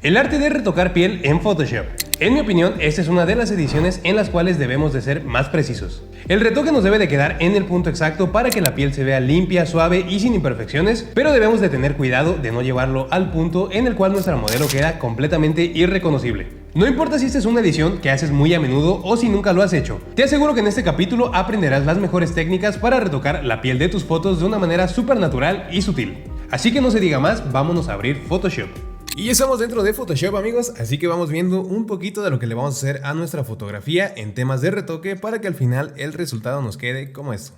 El arte de retocar piel en Photoshop. En mi opinión, esta es una de las ediciones en las cuales debemos de ser más precisos. El retoque nos debe de quedar en el punto exacto para que la piel se vea limpia, suave y sin imperfecciones, pero debemos de tener cuidado de no llevarlo al punto en el cual nuestra modelo queda completamente irreconocible. No importa si esta es una edición que haces muy a menudo o si nunca lo has hecho, te aseguro que en este capítulo aprenderás las mejores técnicas para retocar la piel de tus fotos de una manera súper natural y sutil. Así que no se diga más, vámonos a abrir Photoshop. Y estamos dentro de Photoshop, amigos, así que vamos viendo un poquito de lo que le vamos a hacer a nuestra fotografía en temas de retoque para que al final el resultado nos quede como esto.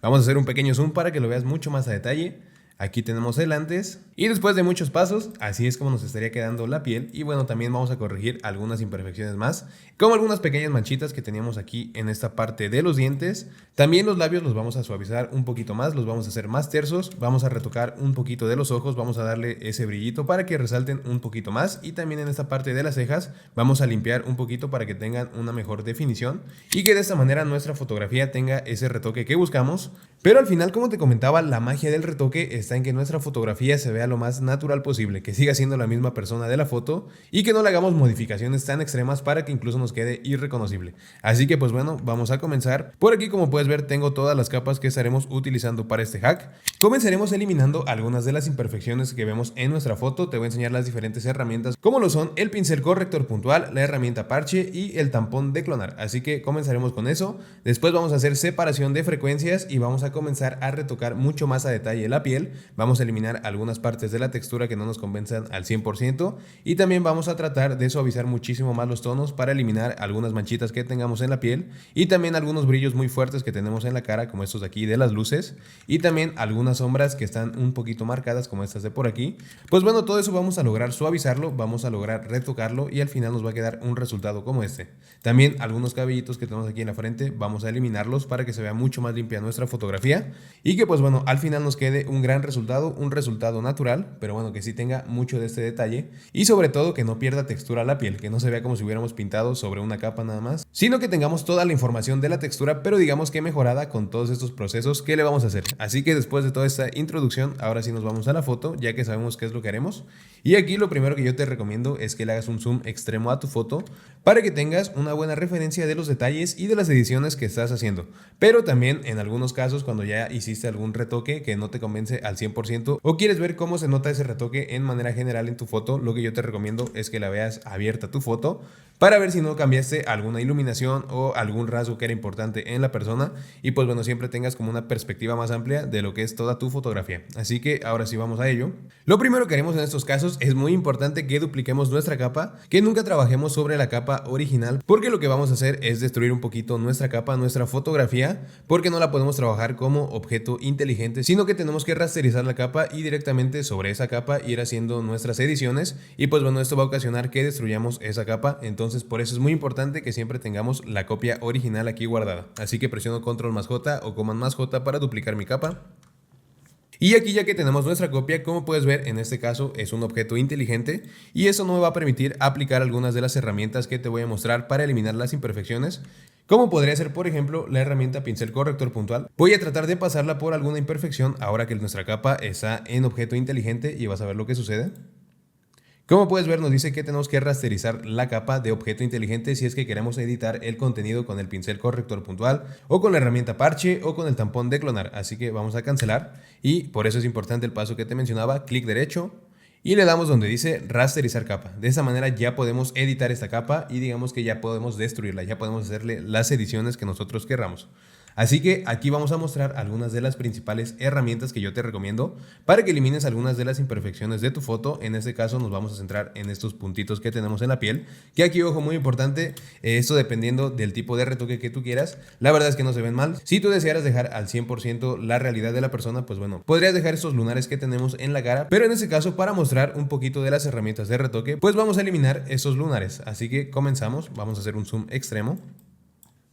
Vamos a hacer un pequeño zoom para que lo veas mucho más a detalle. Aquí tenemos el antes y después de muchos pasos, así es como nos estaría quedando la piel. Y bueno, también vamos a corregir algunas imperfecciones más, como algunas pequeñas manchitas que teníamos aquí en esta parte de los dientes. También los labios los vamos a suavizar un poquito más, los vamos a hacer más tersos. Vamos a retocar un poquito de los ojos, vamos a darle ese brillito para que resalten un poquito más. Y también en esta parte de las cejas vamos a limpiar un poquito para que tengan una mejor definición y que de esta manera nuestra fotografía tenga ese retoque que buscamos. Pero al final, como te comentaba, la magia del retoque está en que nuestra fotografía se vea lo más natural posible, que siga siendo la misma persona de la foto y que no le hagamos modificaciones tan extremas para que incluso nos quede irreconocible. Así que pues bueno, vamos a comenzar. Por aquí, como puedes ver, tengo todas las capas que estaremos utilizando para este hack. Comenzaremos eliminando algunas de las imperfecciones que vemos en nuestra foto. Te voy a enseñar las diferentes herramientas, como lo son el pincel corrector puntual, la herramienta parche y el tampón de clonar. Así que comenzaremos con eso. Después vamos a hacer separación de frecuencias y vamos a comenzar a retocar mucho más a detalle la piel. Vamos a eliminar algunas partes de la textura que no nos convenzan al 100% y también vamos a tratar de suavizar muchísimo más los tonos para eliminar algunas manchitas que tengamos en la piel y también algunos brillos muy fuertes que tenemos en la cara, como estos de aquí de las luces, y también algunas sombras que están un poquito marcadas, como estas de por aquí. Pues bueno, todo eso vamos a lograr suavizarlo, vamos a lograr retocarlo y al final nos va a quedar un resultado como este. También algunos cabellitos que tenemos aquí en la frente vamos a eliminarlos para que se vea mucho más limpia nuestra fotografía y que pues bueno, al final nos quede un gran resultado, un resultado natural, pero bueno, que sí tenga mucho de este detalle y sobre todo que no pierda textura la piel, que no se vea como si hubiéramos pintado sobre una capa nada más, sino que tengamos toda la información de la textura, pero digamos que mejorada con todos estos procesos que le vamos a hacer. Así que después de toda esta introducción, ahora sí nos vamos a la foto, ya que sabemos qué es lo que haremos. Y aquí lo primero que yo te recomiendo es que le hagas un zoom extremo a tu foto para que tengas una buena referencia de los detalles y de las ediciones que estás haciendo. Pero también en algunos casos, cuando ya hiciste algún retoque que no te convence al 100% o quieres ver cómo se nota ese retoque en manera general en tu foto, lo que yo te recomiendo es que la veas abierta tu foto para ver si no cambiaste alguna iluminación o algún rasgo que era importante en la persona y pues bueno, siempre tengas como una perspectiva más amplia de lo que es toda tu fotografía. Así que ahora sí vamos a ello. Lo primero que haremos en estos casos es muy importante que dupliquemos nuestra capa, que nunca trabajemos sobre la capa original, porque lo que vamos a hacer es destruir un poquito nuestra capa, nuestra fotografía, porque no la podemos trabajar como objeto inteligente, sino que tenemos que rasterizar la capa y directamente sobre esa capa ir haciendo nuestras ediciones y pues bueno, esto va a ocasionar que destruyamos esa capa. Entonces por eso es muy importante que siempre tengamos la copia original aquí guardada. Así que presiono control más J o command más J para duplicar mi capa. Y aquí, ya que tenemos nuestra copia, como puedes ver, en este caso es un objeto inteligente y eso no me va a permitir aplicar algunas de las herramientas que te voy a mostrar para eliminar las imperfecciones, como podría ser por ejemplo la herramienta pincel corrector puntual. Voy a tratar de pasarla por alguna imperfección ahora que nuestra capa está en objeto inteligente y vas a ver lo que sucede. Como puedes ver, nos dice que tenemos que rasterizar la capa de objeto inteligente si es que queremos editar el contenido con el pincel corrector puntual o con la herramienta parche o con el tampón de clonar. Así que vamos a cancelar y por eso es importante el paso que te mencionaba, clic derecho y le damos donde dice rasterizar capa. De esa manera ya podemos editar esta capa y digamos que ya podemos destruirla, ya podemos hacerle las ediciones que nosotros querramos. Así que aquí vamos a mostrar algunas de las principales herramientas que yo te recomiendo para que elimines algunas de las imperfecciones de tu foto. En este caso nos vamos a centrar en estos puntitos que tenemos en la piel, que aquí, ojo, muy importante, esto dependiendo del tipo de retoque que tú quieras, la verdad es que no se ven mal. Si tú desearas dejar al 100% la realidad de la persona, pues bueno, podrías dejar estos lunares que tenemos en la cara, pero en este caso, para mostrar un poquito de las herramientas de retoque, pues vamos a eliminar esos lunares. Así que comenzamos, vamos a hacer un zoom extremo.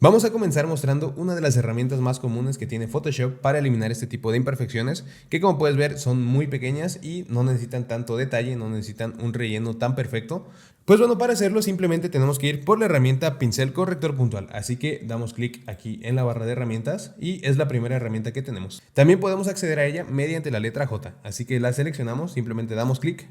Vamos a comenzar mostrando una de las herramientas más comunes que tiene Photoshop para eliminar este tipo de imperfecciones, que como puedes ver son muy pequeñas y no necesitan tanto detalle, no necesitan un relleno tan perfecto. Pues bueno, para hacerlo simplemente tenemos que ir por la herramienta pincel corrector puntual, así que damos clic aquí en la barra de herramientas y es la primera herramienta que tenemos. También podemos acceder a ella mediante la letra J, así que la seleccionamos, simplemente damos clic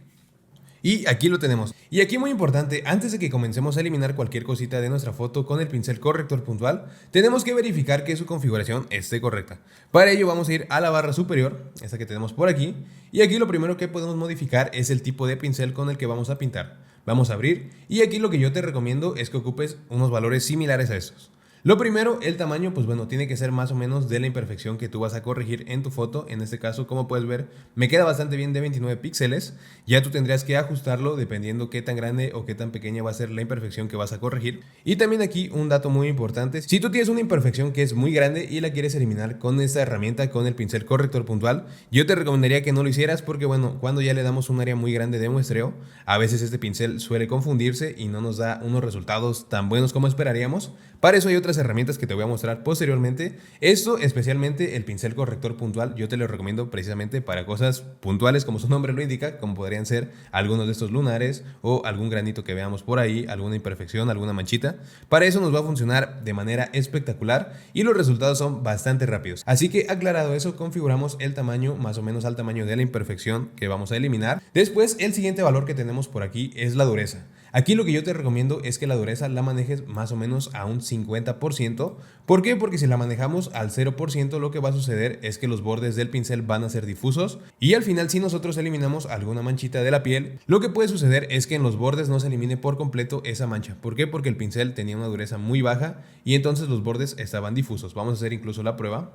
Y aquí lo tenemos. Y aquí muy importante, antes de que comencemos a eliminar cualquier cosita de nuestra foto con el pincel corrector puntual, tenemos que verificar que su configuración esté correcta. Para ello vamos a ir a la barra superior, esta que tenemos por aquí, y aquí lo primero que podemos modificar es el tipo de pincel con el que vamos a pintar. Vamos a abrir, y aquí lo que yo te recomiendo es que ocupes unos valores similares a estos. Lo primero, el tamaño, pues bueno, tiene que ser más o menos de la imperfección que tú vas a corregir en tu foto. En este caso, como puedes ver, me queda bastante bien de 29 píxeles. Ya tú tendrías que ajustarlo dependiendo qué tan grande o qué tan pequeña va a ser la imperfección que vas a corregir. Y también aquí un dato muy importante, si tú tienes una imperfección que es muy grande y la quieres eliminar con esta herramienta, con el pincel corrector puntual, yo te recomendaría que no lo hicieras porque bueno, cuando ya le damos un área muy grande de muestreo, a veces este pincel suele confundirse y no nos da unos resultados tan buenos como esperaríamos. Para eso hay otras herramientas que te voy a mostrar posteriormente. Esto, especialmente el pincel corrector puntual, yo te lo recomiendo precisamente para cosas puntuales como su nombre lo indica, como podrían ser algunos de estos lunares o algún granito que veamos por ahí, alguna imperfección, alguna manchita. Para eso nos va a funcionar de manera espectacular y los resultados son bastante rápidos. Así que aclarado eso, configuramos el tamaño más o menos al tamaño de la imperfección que vamos a eliminar. Después, el siguiente valor que tenemos por aquí es la dureza. Aquí lo que yo te recomiendo es que la dureza la manejes más o menos a un 50%. ¿Por qué? Porque si la manejamos al 0%, lo que va a suceder es que los bordes del pincel van a ser difusos y al final, si nosotros eliminamos alguna manchita de la piel, lo que puede suceder es que en los bordes no se elimine por completo esa mancha. ¿Por qué? Porque el pincel tenía una dureza muy baja y entonces los bordes estaban difusos. Vamos a hacer incluso la prueba.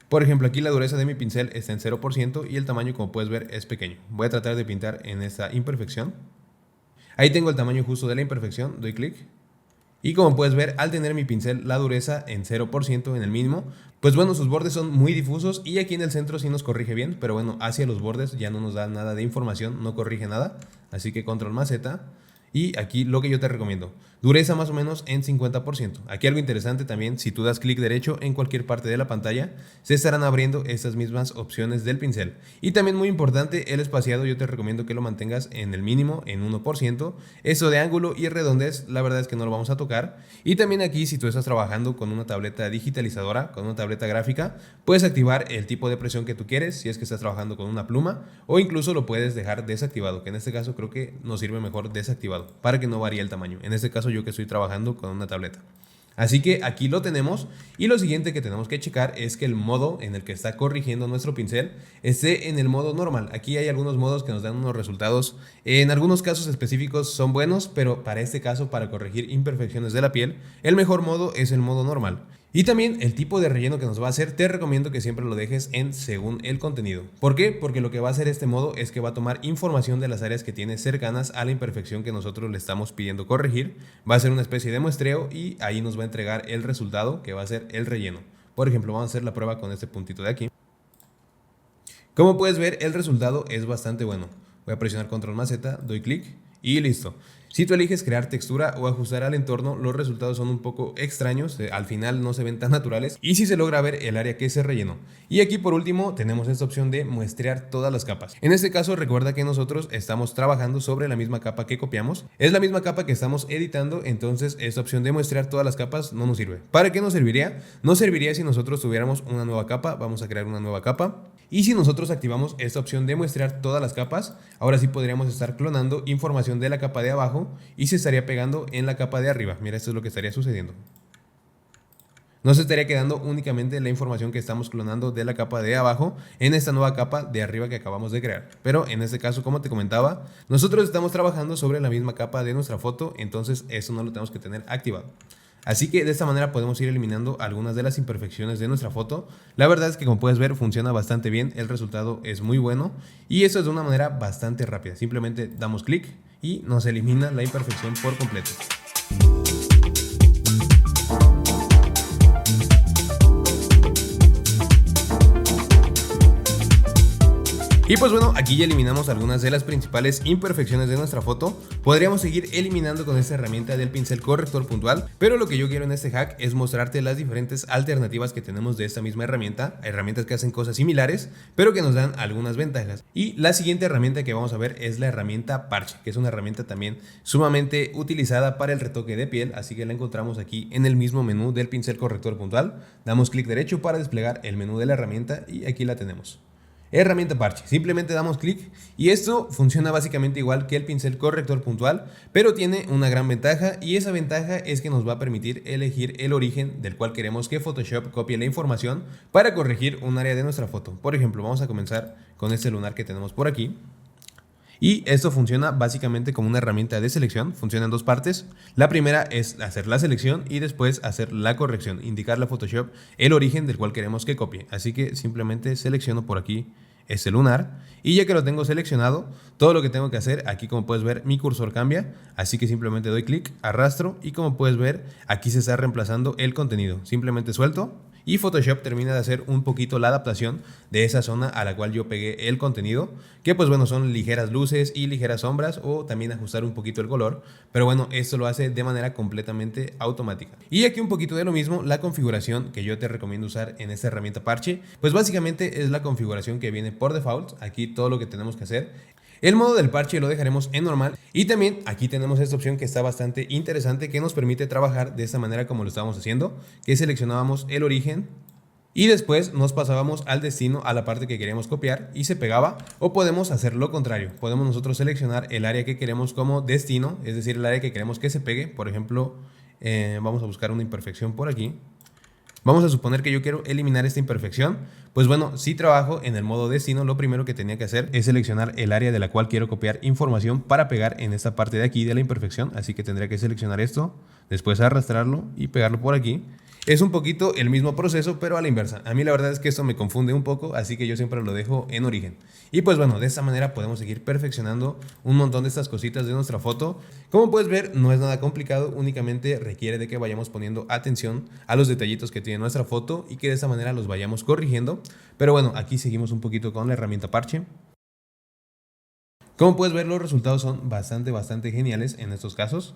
Por ejemplo, aquí la dureza de mi pincel está en 0% y el tamaño, como puedes ver, es pequeño. Voy a tratar de pintar en esta imperfección. Ahí tengo el tamaño justo de la imperfección, doy clic. Y como puedes ver, al tener mi pincel la dureza en 0% en el mínimo, pues bueno, sus bordes son muy difusos y aquí en el centro sí nos corrige bien, pero bueno, hacia los bordes ya no nos da nada de información, no corrige nada. Así que control más Z. Y aquí lo que yo te recomiendo, dureza más o menos en 50%. Aquí algo interesante también, si tú das clic derecho en cualquier parte de la pantalla, se estarán abriendo estas mismas opciones del pincel. Y también muy importante, el espaciado yo te recomiendo que lo mantengas en el mínimo, en 1%. Eso de ángulo y redondez, la verdad es que no lo vamos a tocar. Y también aquí, si tú estás trabajando con una tableta digitalizadora, con una tableta gráfica, puedes activar el tipo de presión que tú quieres, si es que estás trabajando con una pluma, o incluso lo puedes dejar desactivado, que en este caso creo que nos sirve mejor desactivado, para que no varíe el tamaño. En este caso yo que estoy trabajando con una tableta. Así que aquí lo tenemos y lo siguiente que tenemos que checar es que el modo en el que está corrigiendo nuestro pincel esté en el modo normal. Aquí hay algunos modos que nos dan unos resultados, en algunos casos específicos son buenos, pero para este caso, para corregir imperfecciones de la piel, el mejor modo es el modo normal. Y también el tipo de relleno que nos va a hacer, te recomiendo que siempre lo dejes en según el contenido. ¿Por qué? Porque lo que va a hacer este modo es que va a tomar información de las áreas que tiene cercanas a la imperfección que nosotros le estamos pidiendo corregir. Va a ser una especie de muestreo y ahí nos va a entregar el resultado que va a ser el relleno. Por ejemplo, vamos a hacer la prueba con este puntito de aquí. Como puedes ver, el resultado es bastante bueno. Voy a presionar control más Z, doy clic y listo. Si tú eliges crear textura o ajustar al entorno, los resultados son un poco extraños, al final no se ven tan naturales y sí se logra ver el área que se rellenó. Y aquí por último tenemos esta opción de muestrear todas las capas. En este caso recuerda que nosotros estamos trabajando sobre la misma capa que copiamos, es la misma capa que estamos editando, entonces esta opción de muestrear todas las capas no nos sirve. ¿Para qué nos serviría? Nos serviría si nosotros tuviéramos una nueva capa, vamos a crear una nueva capa. Y si nosotros activamos esta opción de muestrear todas las capas, ahora sí podríamos estar clonando información de la capa de abajo y se estaría pegando en la capa de arriba. Mira, esto es lo que estaría sucediendo. No se estaría quedando únicamente la información que estamos clonando de la capa de abajo en esta nueva capa de arriba que acabamos de crear. Pero en este caso, como te comentaba, nosotros estamos trabajando sobre la misma capa de nuestra foto, entonces eso no lo tenemos que tener activado. Así que de esta manera podemos ir eliminando algunas de las imperfecciones de nuestra foto. La verdad es que como puedes ver funciona bastante bien, el resultado es muy bueno y eso es de una manera bastante rápida. Simplemente damos clic y nos elimina la imperfección por completo. Y pues bueno, aquí ya eliminamos algunas de las principales imperfecciones de nuestra foto. Podríamos seguir eliminando con esta herramienta del pincel corrector puntual, pero lo que yo quiero en este hack es mostrarte las diferentes alternativas que tenemos de esta misma herramienta, herramientas que hacen cosas similares, pero que nos dan algunas ventajas. Y la siguiente herramienta que vamos a ver es la herramienta Parche, que es una herramienta también sumamente utilizada para el retoque de piel, así que la encontramos aquí en el mismo menú del pincel corrector puntual. Damos clic derecho para desplegar el menú de la herramienta y aquí la tenemos. herramienta parche. Simplemente damos clic y esto funciona básicamente igual que el pincel corrector puntual, pero tiene una gran ventaja, y esa ventaja es que nos va a permitir elegir el origen del cual queremos que Photoshop copie la información para corregir un área de nuestra foto. Por ejemplo, vamos a comenzar con este lunar que tenemos por aquí. Y esto funciona básicamente como una herramienta de selección, funciona en dos partes. La primera es hacer la selección y después hacer la corrección, indicarle a Photoshop el origen del cual queremos que copie. Así que simplemente selecciono por aquí este lunar, y ya que lo tengo seleccionado, todo lo que tengo que hacer, aquí como puedes ver mi cursor cambia, así que simplemente doy clic, arrastro y como puedes ver aquí se está reemplazando el contenido. Simplemente suelto y Photoshop termina de hacer un poquito la adaptación de esa zona a la cual yo pegué el contenido, que pues bueno, son ligeras luces y ligeras sombras, o también ajustar un poquito el color, pero bueno, esto lo hace de manera completamente automática. Y aquí un poquito de lo mismo, la configuración que yo te recomiendo usar en esta herramienta parche, pues básicamente es la configuración que viene por default. Aquí todo lo que tenemos que hacer, el modo del parche lo dejaremos en normal, y también aquí tenemos esta opción que está bastante interesante, que nos permite trabajar de esta manera como lo estábamos haciendo, que seleccionábamos el origen y después nos pasábamos al destino, a la parte que queremos copiar, y se pegaba. O podemos hacer lo contrario, podemos nosotros seleccionar el área que queremos como destino, es decir, el área que queremos que se pegue. Por ejemplo, vamos a buscar una imperfección por aquí. Vamos a suponer que yo quiero eliminar esta imperfección. Pues bueno, si trabajo en el modo destino, lo primero que tenía que hacer es seleccionar el área de la cual quiero copiar información para pegar en esta parte de aquí de la imperfección. Así que tendría que seleccionar esto, después arrastrarlo y pegarlo por aquí. Es un poquito el mismo proceso, pero a la inversa. A mí la verdad es que esto me confunde un poco, así que yo siempre lo dejo en origen. Y pues bueno, de esta manera podemos seguir perfeccionando un montón de estas cositas de nuestra foto. Como puedes ver, no es nada complicado, únicamente requiere de que vayamos poniendo atención a los detallitos que tiene nuestra foto y que de esta manera los vayamos corrigiendo. Pero bueno, aquí seguimos un poquito con la herramienta parche. Como puedes ver, los resultados son bastante geniales en estos casos.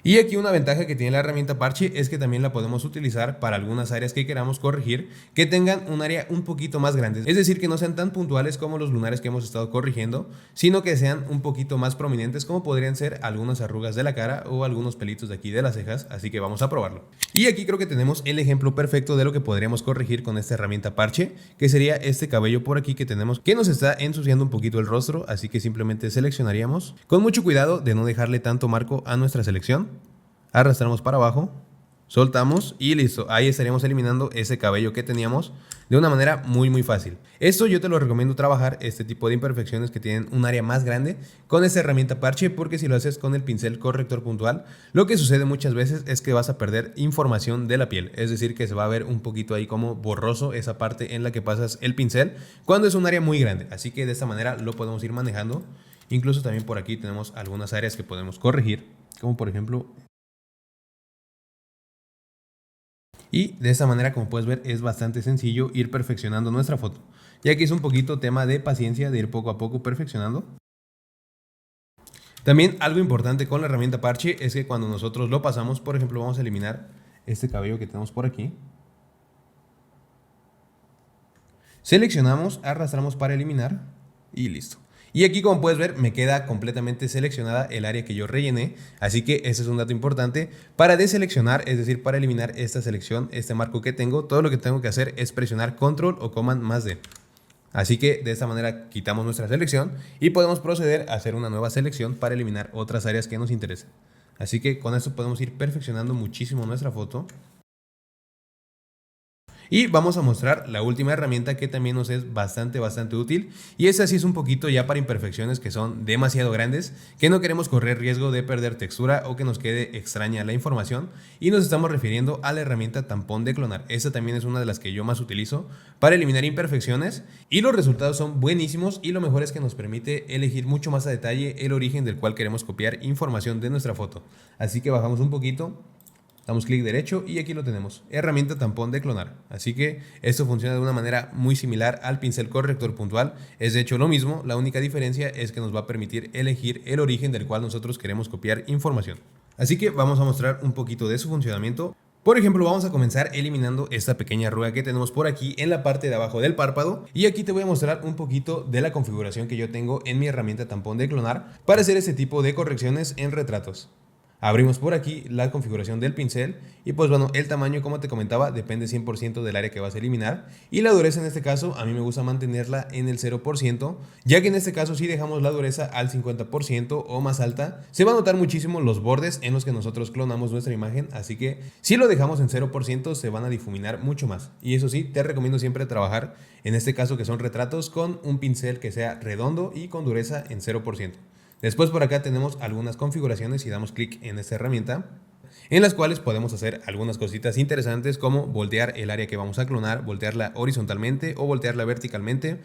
Y aquí una ventaja que tiene la herramienta parche es que también la podemos utilizar para algunas áreas que queramos corregir, que tengan un área un poquito más grande. Es decir, que no sean tan puntuales como los lunares que hemos estado corrigiendo, sino que sean un poquito más prominentes, como podrían ser algunas arrugas de la cara o algunos pelitos de aquí de las cejas. Así que vamos a probarlo. Y aquí creo que tenemos el ejemplo perfecto de lo que podríamos corregir con esta herramienta parche, que sería este cabello por aquí que tenemos, que nos está ensuciando un poquito el rostro. Así que simplemente seleccionaríamos con mucho cuidado de no dejarle tanto marco a nuestra selección. Arrastramos para abajo, soltamos y listo. Ahí estaríamos eliminando ese cabello que teníamos de una manera muy fácil. Esto yo te lo recomiendo trabajar, este tipo de imperfecciones que tienen un área más grande, con esta herramienta parche, porque si lo haces con el pincel corrector puntual, lo que sucede muchas veces es que vas a perder información de la piel. Es decir, que se va a ver un poquito ahí como borroso esa parte en la que pasas el pincel cuando es un área muy grande. Así que de esta manera lo podemos ir manejando. Incluso también por aquí tenemos algunas áreas que podemos corregir, como por ejemplo... Y de esta manera, como puedes ver, es bastante sencillo ir perfeccionando nuestra foto. Ya que es un poquito tema de paciencia, de ir poco a poco perfeccionando. También algo importante con la herramienta parche es que cuando nosotros lo pasamos, por ejemplo, vamos a eliminar este cabello que tenemos por aquí. Seleccionamos, arrastramos para eliminar y listo. Y aquí, como puedes ver, me queda completamente seleccionada el área que yo rellené. Así que ese es un dato importante. Para deseleccionar, es decir, para eliminar esta selección, este marco que tengo, todo lo que tengo que hacer es presionar Control o Command más D. Así que de esta manera quitamos nuestra selección y podemos proceder a hacer una nueva selección para eliminar otras áreas que nos interesen. Así que con esto podemos ir perfeccionando muchísimo nuestra foto. Y vamos a mostrar la última herramienta que también nos es bastante útil, y esta sí es un poquito ya para imperfecciones que son demasiado grandes, que no queremos correr riesgo de perder textura o que nos quede extraña la información, y nos estamos refiriendo a la herramienta tampón de clonar. Esta también es una de las que yo más utilizo para eliminar imperfecciones, y los resultados son buenísimos, y lo mejor es que nos permite elegir mucho más a detalle el origen del cual queremos copiar información de nuestra foto. Así que bajamos un poquito, damos clic derecho y aquí lo tenemos, herramienta tampón de clonar. Así que esto funciona de una manera muy similar al pincel corrector puntual. Es de hecho lo mismo, la única diferencia es que nos va a permitir elegir el origen del cual nosotros queremos copiar información. Así que vamos a mostrar un poquito de su funcionamiento. Por ejemplo, vamos a comenzar eliminando esta pequeña arruga que tenemos por aquí en la parte de abajo del párpado, y aquí te voy a mostrar un poquito de la configuración que yo tengo en mi herramienta tampón de clonar para hacer este tipo de correcciones en retratos. Abrimos por aquí la configuración del pincel y pues bueno, el tamaño, como te comentaba, depende 100% del área que vas a eliminar, y la dureza en este caso a mí me gusta mantenerla en el 0%, ya que en este caso si dejamos la dureza al 50% o más alta, se va a notar muchísimo los bordes en los que nosotros clonamos nuestra imagen, así que si lo dejamos en 0% se van a difuminar mucho más. Y eso sí, te recomiendo siempre trabajar, en este caso que son retratos, con un pincel que sea redondo y con dureza en 0%. Después por acá tenemos algunas configuraciones y damos clic en esta herramienta, en las cuales podemos hacer algunas cositas interesantes como voltear el área que vamos a clonar, voltearla horizontalmente o voltearla verticalmente.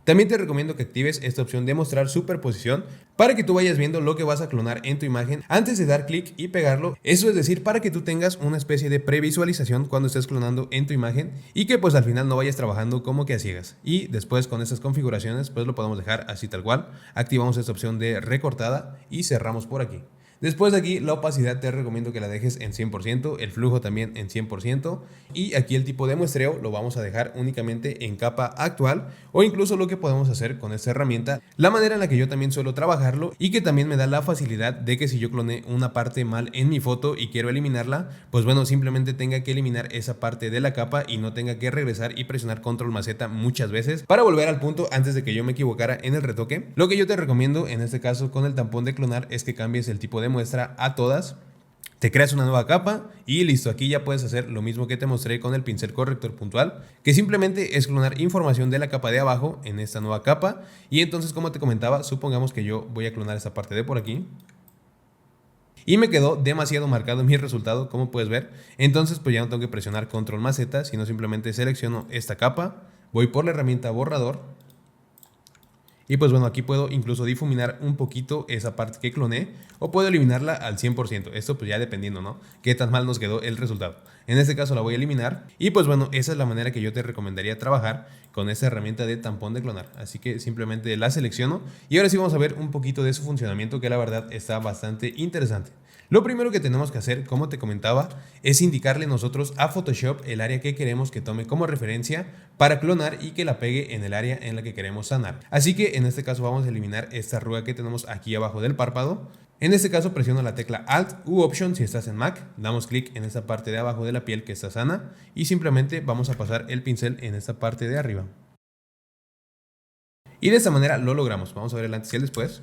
También te recomiendo que actives esta opción de mostrar superposición para que tú vayas viendo lo que vas a clonar en tu imagen antes de dar clic y pegarlo. Eso es decir, para que tú tengas una especie de previsualización cuando estés clonando en tu imagen y que pues al final no vayas trabajando como que a ciegas. Y después con estas configuraciones pues lo podemos dejar así tal cual. Activamos esta opción de recortada y cerramos por aquí. Después de aquí, la opacidad te recomiendo que la dejes en 100%, el flujo también en 100%, y aquí el tipo de muestreo lo vamos a dejar únicamente en capa actual, o incluso lo que podemos hacer con esta herramienta, la manera en la que yo también suelo trabajarlo y que también me da la facilidad de que si yo cloné una parte mal en mi foto y quiero eliminarla, pues bueno, simplemente tenga que eliminar esa parte de la capa y no tenga que regresar y presionar control más Z muchas veces para volver al punto antes de que yo me equivocara en el retoque. Lo que yo te recomiendo en este caso con el tampón de clonar es que cambies el tipo de muestra a todas, te creas una nueva capa y listo. Aquí ya puedes hacer lo mismo que te mostré con el pincel corrector puntual, que simplemente es clonar información de la capa de abajo en esta nueva capa. Y entonces, como te comentaba, supongamos que yo voy a clonar esta parte de por aquí y me quedó demasiado marcado mi resultado, como puedes ver. Entonces pues ya no tengo que presionar control más Z, sino simplemente selecciono esta capa, voy por la herramienta borrador y pues bueno, aquí puedo incluso difuminar un poquito esa parte que cloné, o puedo eliminarla al 100%. Esto pues ya dependiendo, ¿no? Qué tan mal nos quedó el resultado. En este caso la voy a eliminar. Y pues bueno, esa es la manera que yo te recomendaría trabajar con esta herramienta de tampón de clonar. Así que simplemente la selecciono. Y ahora sí vamos a ver un poquito de su funcionamiento, que la verdad está bastante interesante. Lo primero que tenemos que hacer, como te comentaba, es indicarle nosotros a Photoshop el área que queremos que tome como referencia para clonar y que la pegue en el área en la que queremos sanar. Así que en este caso vamos a eliminar esta arruga que tenemos aquí abajo del párpado. En este caso presiono la tecla Alt u Option si estás en Mac, damos clic en esta parte de abajo de la piel que está sana y simplemente vamos a pasar el pincel en esta parte de arriba. Y de esta manera lo logramos. Vamos a ver el antes y el después.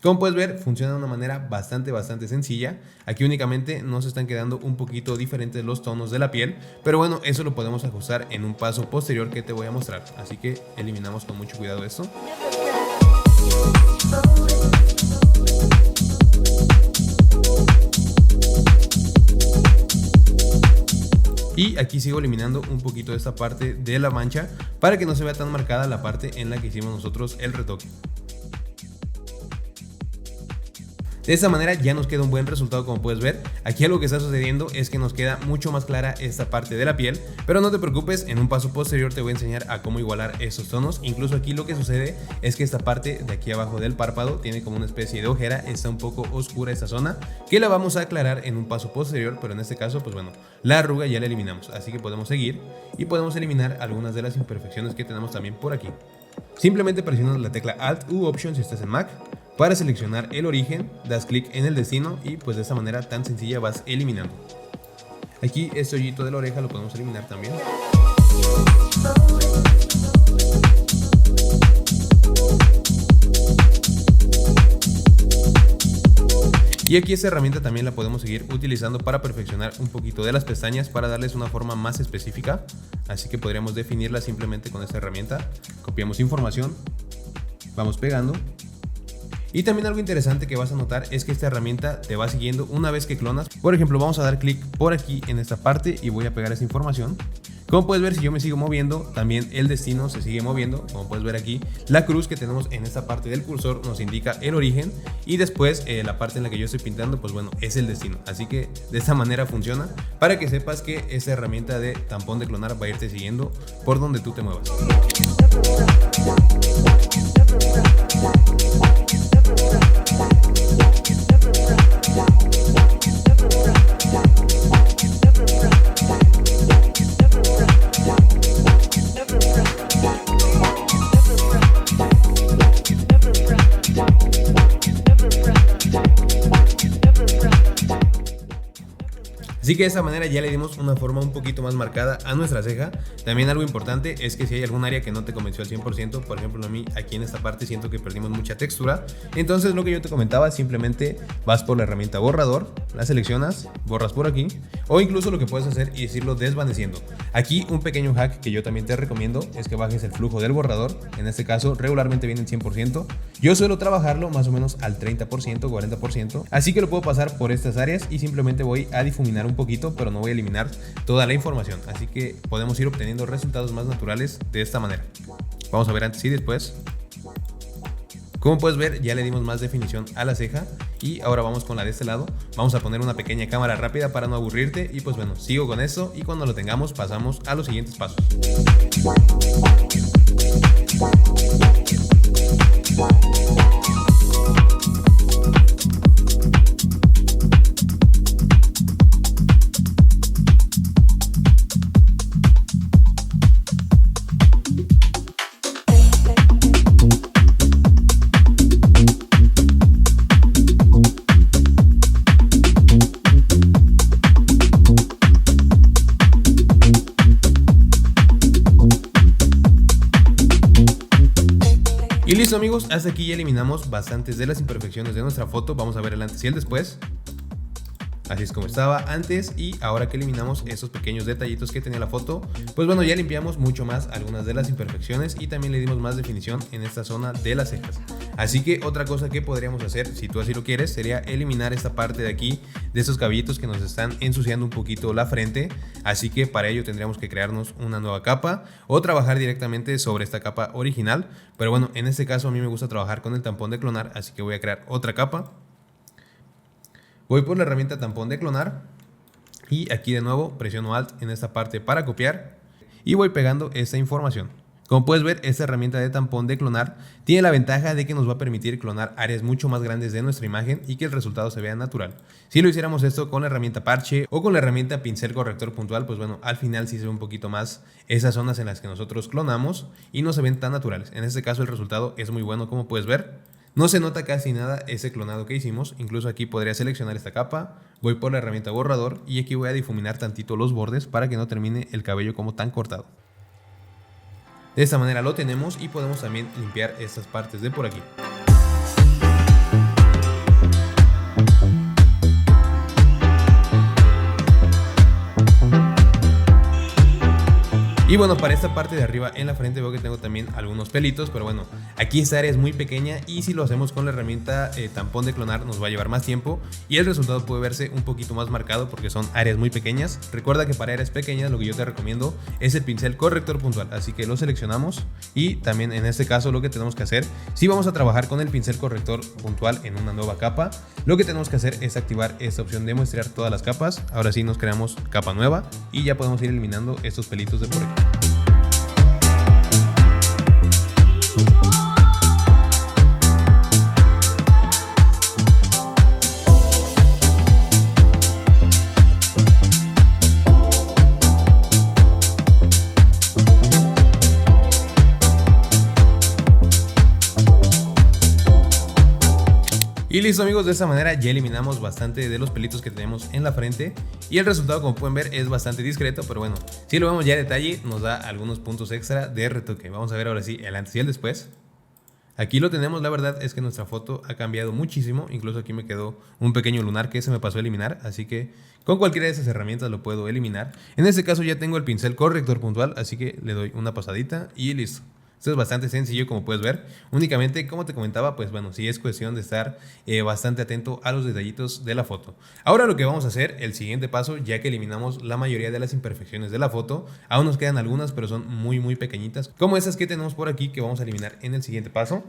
Como puedes ver, funciona de una manera bastante sencilla. Aquí únicamente nos están quedando un poquito diferentes los tonos de la piel, pero bueno, eso lo podemos ajustar en un paso posterior que te voy a mostrar. Así que eliminamos con mucho cuidado esto. Y aquí sigo eliminando un poquito de esta parte de la mancha para que no se vea tan marcada la parte en la que hicimos nosotros el retoque. De esta manera ya nos queda un buen resultado, como puedes ver. Aquí algo que está sucediendo es que nos queda mucho más clara esta parte de la piel, pero no te preocupes, en un paso posterior te voy a enseñar a cómo igualar esos tonos. Incluso aquí lo que sucede es que esta parte de aquí abajo del párpado tiene como una especie de ojera, está un poco oscura esta zona, que la vamos a aclarar en un paso posterior, pero en este caso pues bueno, la arruga ya la eliminamos, así que podemos seguir y podemos eliminar algunas de las imperfecciones que tenemos también por aquí. Simplemente presionas la tecla Alt u Option si estás en Mac para seleccionar el origen, das clic en el destino y pues de esta manera tan sencilla vas eliminando. Aquí este hoyito de la oreja lo podemos eliminar también. Y aquí esta herramienta también la podemos seguir utilizando para perfeccionar un poquito de las pestañas, para darles una forma más específica. Así que podríamos definirla simplemente con esta herramienta. Copiamos información, vamos pegando. Y también algo interesante que vas a notar es que esta herramienta te va siguiendo una vez que clonas. Por ejemplo, vamos a dar clic por aquí en esta parte y voy a pegar esa información. Como puedes ver, si yo me sigo moviendo, también el destino se sigue moviendo. Como puedes ver aquí, la cruz que tenemos en esta parte del cursor nos indica el origen, y después la parte en la que yo estoy pintando, pues bueno, es el destino. Así que de esta manera funciona, para que sepas que esta herramienta de tampón de clonar va a irte siguiendo por donde tú te muevas. Así que de esta manera ya le dimos una forma un poquito más marcada a nuestra ceja. También algo importante es que si hay algún área que no te convenció al 100%, por ejemplo a mí aquí en esta parte siento que perdimos mucha textura, entonces lo que yo te comentaba, simplemente vas por la herramienta borrador, la seleccionas, borras por aquí, o incluso lo que puedes hacer es irlo desvaneciendo. Aquí un pequeño hack que yo también te recomiendo es que bajes el flujo del borrador. En este caso regularmente viene en 100%, yo suelo trabajarlo más o menos al 30%, 40%, así que lo puedo pasar por estas áreas y simplemente voy a difuminar un poquito, pero no voy a eliminar toda la información, así que podemos ir obteniendo resultados más naturales de esta manera. Vamos a ver antes y después. Como puedes ver, ya le dimos más definición a la ceja y ahora vamos con la de este lado. Vamos a poner una pequeña cámara rápida para no aburrirte y pues bueno, sigo con esto y cuando lo tengamos pasamos a los siguientes pasos. Y listo amigos, hasta aquí ya eliminamos bastantes de las imperfecciones de nuestra foto. Vamos a ver el antes y el después. Así es como estaba antes y ahora que eliminamos esos pequeños detallitos que tenía la foto, pues bueno, ya limpiamos mucho más algunas de las imperfecciones y también le dimos más definición en esta zona de las cejas. Así que otra cosa que podríamos hacer, si tú así lo quieres, sería eliminar esta parte de aquí, de estos cabellitos que nos están ensuciando un poquito la frente. Así que para ello tendríamos que crearnos una nueva capa o trabajar directamente sobre esta capa original. Pero bueno, en este caso a mí me gusta trabajar con el tampón de clonar, así que voy a crear otra capa. Voy por la herramienta tampón de clonar y aquí de nuevo presiono Alt en esta parte para copiar y voy pegando esta información. Como puedes ver, esta herramienta de tampón de clonar tiene la ventaja de que nos va a permitir clonar áreas mucho más grandes de nuestra imagen y que el resultado se vea natural. Si lo hiciéramos esto con la herramienta parche o con la herramienta pincel corrector puntual, pues bueno, al final sí se ve un poquito más esas zonas en las que nosotros clonamos y no se ven tan naturales. En este caso el resultado es muy bueno, como puedes ver. No se nota casi nada ese clonado que hicimos, incluso aquí podría seleccionar esta capa, voy por la herramienta borrador y aquí voy a difuminar tantito los bordes para que no termine el cabello como tan cortado. De esta manera lo tenemos y podemos también limpiar estas partes de por aquí. Y bueno, para esta parte de arriba en la frente veo que tengo también algunos pelitos, pero bueno, aquí esta área es muy pequeña y si lo hacemos con la herramienta tampón de clonar nos va a llevar más tiempo y el resultado puede verse un poquito más marcado porque son áreas muy pequeñas. Recuerda que para áreas pequeñas lo que yo te recomiendo es el pincel corrector puntual, así que lo seleccionamos y también en este caso lo que tenemos que hacer, si vamos a trabajar con el pincel corrector puntual en una nueva capa, lo que tenemos que hacer es activar esta opción de muestrear todas las capas. Ahora sí nos creamos capa nueva y ya podemos ir eliminando estos pelitos de por aquí. Y listo amigos, de esta manera ya eliminamos bastante de los pelitos que tenemos en la frente y el resultado, como pueden ver, es bastante discreto, pero bueno, si lo vemos ya en detalle nos da algunos puntos extra de retoque. Vamos a ver ahora sí el antes y el después. Aquí lo tenemos, la verdad es que nuestra foto ha cambiado muchísimo, incluso aquí me quedó un pequeño lunar que se me pasó a eliminar, así que con cualquiera de esas herramientas lo puedo eliminar. En este caso ya tengo el pincel corrector puntual, así que le doy una pasadita y listo. Esto es bastante sencillo, como puedes ver. Únicamente, como te comentaba, pues bueno, sí es cuestión de estar bastante atento a los detallitos de la foto. Ahora lo que vamos a hacer, el siguiente paso, ya que eliminamos la mayoría de las imperfecciones de la foto, aún nos quedan algunas, pero son muy pequeñitas, como esas que tenemos por aquí, que vamos a eliminar en el siguiente paso.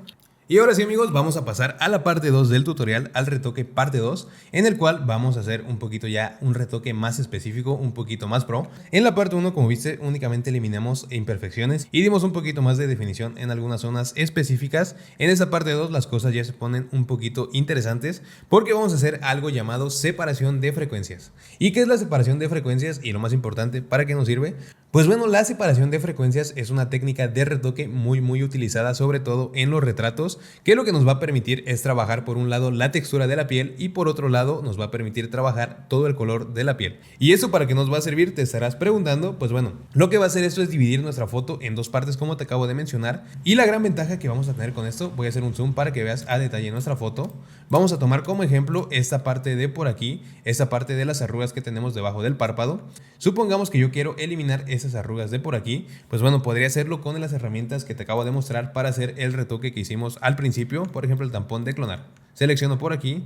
Y ahora sí amigos, vamos a pasar a la parte 2 del tutorial, al retoque parte 2, en el cual vamos a hacer un poquito ya un retoque más específico, un poquito más pro. En la parte 1, como viste, únicamente eliminamos imperfecciones y dimos un poquito más de definición en algunas zonas específicas. En esta parte 2 las cosas ya se ponen un poquito interesantes porque vamos a hacer algo llamado separación de frecuencias. ¿Y qué es la separación de frecuencias? Y lo más importante, ¿para qué nos sirve? Pues bueno, la separación de frecuencias es una técnica de retoque muy utilizada sobre todo en los retratos, que lo que nos va a permitir es trabajar por un lado la textura de la piel y por otro lado nos va a permitir trabajar todo el color de la piel. ¿Y eso para qué nos va a servir? Te estarás preguntando. Pues bueno, lo que va a hacer esto es dividir nuestra foto en dos partes como te acabo de mencionar, y la gran ventaja que vamos a tener con esto, voy a hacer un zoom para que veas a detalle nuestra foto. Vamos a tomar como ejemplo esta parte de por aquí, esta parte de las arrugas que tenemos debajo del párpado. Supongamos que yo quiero eliminar esas arrugas de por aquí, pues bueno, podría hacerlo con las herramientas que te acabo de mostrar para hacer el retoque que hicimos al principio, por ejemplo el tampón de clonar. Selecciono por aquí,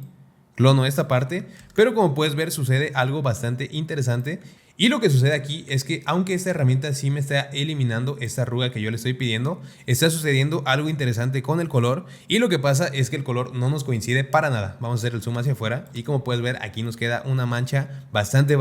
clono esta parte, pero como puedes ver sucede algo bastante interesante. Y lo que sucede aquí es que aunque esta herramienta sí me está eliminando esta arruga que yo le estoy pidiendo, está sucediendo algo interesante con el color, y lo que pasa es que el color no nos coincide para nada. Vamos a hacer el zoom hacia afuera y como puedes ver aquí nos queda una mancha bastante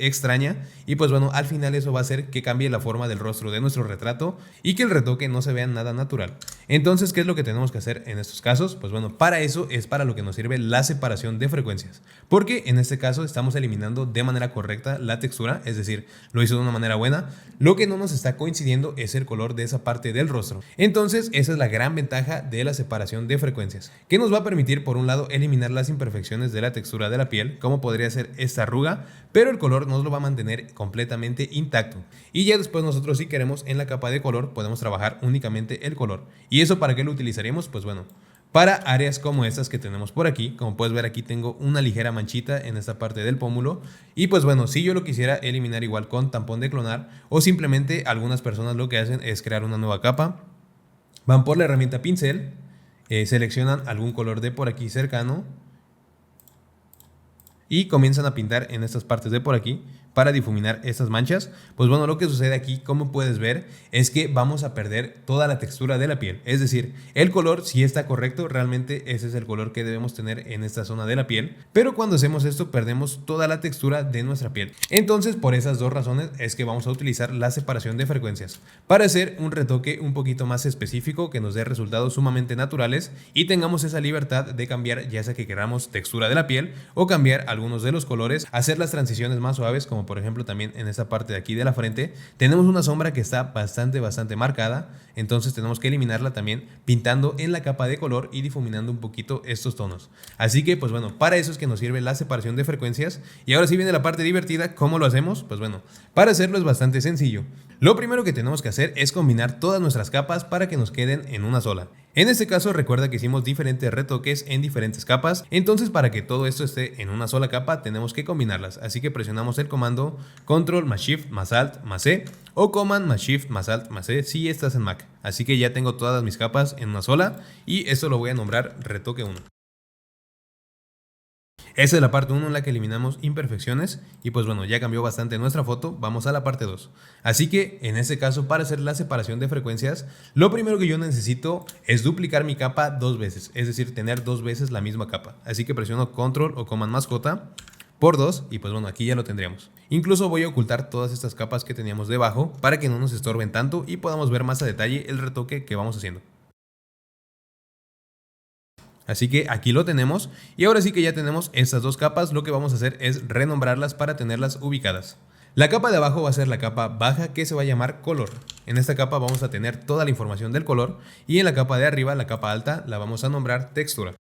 extraña, y pues bueno, al final eso va a hacer que cambie la forma del rostro de nuestro retrato y que el retoque no se vea nada natural. Entonces, ¿qué es lo que tenemos que hacer en estos casos? Pues bueno, para eso es para lo que nos sirve la separación de frecuencias, porque en este caso estamos eliminando de manera correcta la textura, es decir, lo hizo de una manera buena. Lo que no nos está coincidiendo es el color de esa parte del rostro. Entonces, esa es la gran ventaja de la separación de frecuencias, que nos va a permitir por un lado eliminar las imperfecciones de la textura de la piel, como podría ser esta arruga, pero el color nos lo va a mantener completamente intacto. Y ya después nosotros, si queremos, en la capa de color podemos trabajar únicamente el color. ¿Y eso para qué lo utilizaríamos? Pues bueno, para áreas como estas que tenemos por aquí. Como puedes ver, aquí tengo una ligera manchita en esta parte del pómulo, y pues bueno, si yo lo quisiera eliminar igual con tampón de clonar, o simplemente algunas personas lo que hacen es crear una nueva capa, van por la herramienta pincel, seleccionan algún color de por aquí cercano y comienzan a pintar en estas partes de por aquí para difuminar estas manchas. Pues bueno, lo que sucede aquí, como puedes ver, es que vamos a perder toda la textura de la piel. Es decir, el color sí está correcto, realmente ese es el color que debemos tener en esta zona de la piel, pero cuando hacemos esto perdemos toda la textura de nuestra piel. Entonces, por esas dos razones es que vamos a utilizar la separación de frecuencias para hacer un retoque un poquito más específico, que nos dé resultados sumamente naturales y tengamos esa libertad de cambiar, ya sea que queramos textura de la piel o cambiar algunos de los colores, hacer las transiciones más suaves, como por ejemplo también en esta parte de aquí de la frente tenemos una sombra que está bastante marcada, entonces tenemos que eliminarla también pintando en la capa de color y difuminando un poquito estos tonos. Así que pues bueno, para eso es que nos sirve la separación de frecuencias. Y ahora sí viene la parte divertida. ¿Cómo lo hacemos? Pues bueno, para hacerlo es bastante sencillo. Lo primero que tenemos que hacer es combinar todas nuestras capas para que nos queden en una sola. En este caso recuerda que hicimos diferentes retoques en diferentes capas, entonces para que todo esto esté en una sola capa tenemos que combinarlas, así que presionamos el comando Control más Shift más Alt más C o Command más Shift más Alt más C si estás en Mac. Así que ya tengo todas mis capas en una sola y esto lo voy a nombrar retoque 1. Esa es la parte 1 en la que eliminamos imperfecciones y pues bueno, ya cambió bastante nuestra foto. Vamos a la parte 2. Así que en este caso, para hacer la separación de frecuencias, lo primero que yo necesito es duplicar mi capa dos veces, es decir, tener dos veces la misma capa. Así que presiono Control o Command más J por 2 y pues bueno, aquí ya lo tendríamos. Incluso voy a ocultar todas estas capas que teníamos debajo para que no nos estorben tanto y podamos ver más a detalle el retoque que vamos haciendo. Así que aquí lo tenemos y ahora sí que ya tenemos estas dos capas, lo que vamos a hacer es renombrarlas para tenerlas ubicadas. La capa de abajo va a ser la capa baja, que se va a llamar color. En esta capa vamos a tener toda la información del color y en la capa de arriba, la capa alta, la vamos a nombrar textura.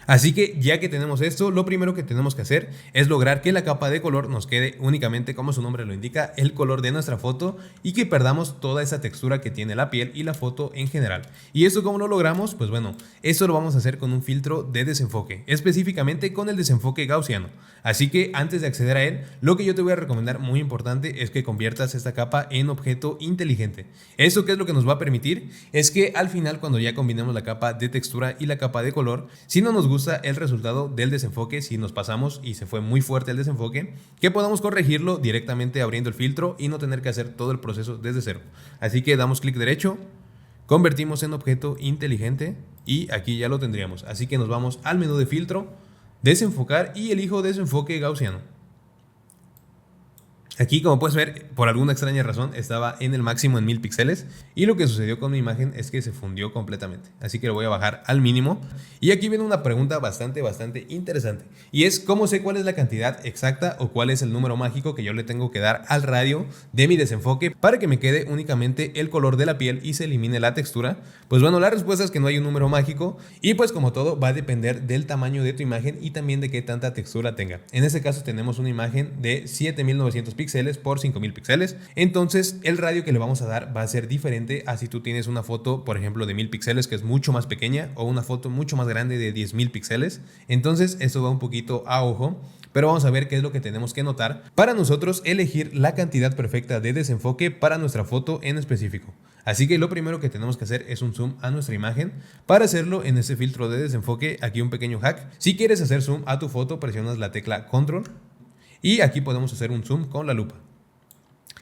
Así que ya que tenemos esto, lo primero que tenemos que hacer es lograr que la capa de color nos quede únicamente, como su nombre lo indica, el color de nuestra foto y que perdamos toda esa textura que tiene la piel y la foto en general. ¿Y esto cómo lo logramos? Pues bueno, esto lo vamos a hacer con un filtro de desenfoque, específicamente con el desenfoque gaussiano. Así que antes de acceder a él, lo que yo te voy a recomendar muy importante es que conviertas esta capa en objeto inteligente. ¿Eso qué es lo que nos va a permitir? Es que al final, cuando ya combinemos la capa de textura y la capa de color, si no nos gusta el resultado del desenfoque, si nos pasamos y se fue muy fuerte el desenfoque, que podamos corregirlo directamente abriendo el filtro y no tener que hacer todo el proceso desde cero. Así que damos clic derecho, convertimos en objeto inteligente y aquí ya lo tendríamos. Así que nos vamos al menú de filtro, desenfocar y elijo desenfoque gaussiano. Aquí, como puedes ver, por alguna extraña razón estaba en el máximo en 1000 píxeles y lo que sucedió con mi imagen es que se fundió completamente. Así que lo voy a bajar al mínimo. Y aquí viene una pregunta bastante interesante y es ¿cómo sé cuál es la cantidad exacta o cuál es el número mágico que yo le tengo que dar al radio de mi desenfoque para que me quede únicamente el color de la piel y se elimine la textura? Pues bueno, la respuesta es que no hay un número mágico y pues como todo va a depender del tamaño de tu imagen y también de qué tanta textura tenga. En este caso tenemos una imagen de 7900 píxeles por 5000 píxeles, entonces el radio que le vamos a dar va a ser diferente a si tú tienes una foto, por ejemplo, de 1000 píxeles que es mucho más pequeña o una foto mucho más grande de 10000 píxeles. Entonces esto va un poquito a ojo, pero vamos a ver qué es lo que tenemos que notar para nosotros elegir la cantidad perfecta de desenfoque para nuestra foto en específico. Así que lo primero que tenemos que hacer es un zoom a nuestra imagen. Para hacerlo en este filtro de desenfoque, aquí un pequeño hack. Si quieres hacer zoom a tu foto, presionas la tecla Control y aquí podemos hacer un zoom con la lupa.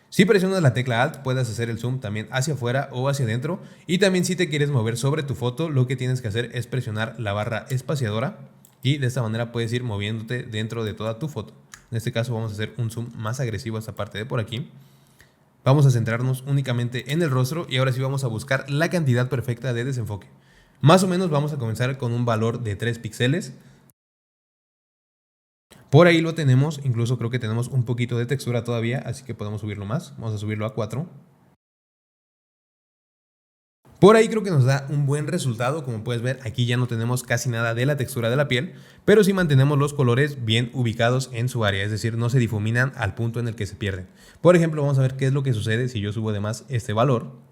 Si presionas la tecla Alt, puedes hacer el zoom también hacia afuera o hacia adentro. Y también si te quieres mover sobre tu foto, lo que tienes que hacer es presionar la barra espaciadora y de esta manera puedes ir moviéndote dentro de toda tu foto. En este caso vamos a hacer un zoom más agresivo a esta parte de por aquí. Vamos a centrarnos únicamente en el rostro y ahora sí vamos a buscar la cantidad perfecta de desenfoque. Más o menos vamos a comenzar con un valor de 3 píxeles. Por ahí lo tenemos, incluso creo que tenemos un poquito de textura todavía, así que podemos subirlo más. Vamos a subirlo a 4. Por ahí creo que nos da un buen resultado. Como puedes ver, aquí ya no tenemos casi nada de la textura de la piel, pero sí mantenemos los colores bien ubicados en su área, es decir, no se difuminan al punto en el que se pierden. Por ejemplo, vamos a ver qué es lo que sucede si yo subo de más este valor.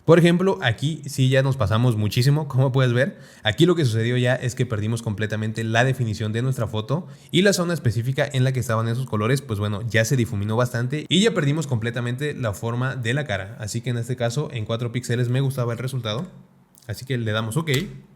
Por ejemplo, aquí sí ya nos pasamos muchísimo, como puedes ver. Aquí lo que sucedió ya es que perdimos completamente la definición de nuestra foto y la zona específica en la que estaban esos colores, pues bueno, ya se difuminó bastante y ya perdimos completamente la forma de la cara. Así que en este caso, en 4 píxeles me gustaba el resultado. Así que le damos OK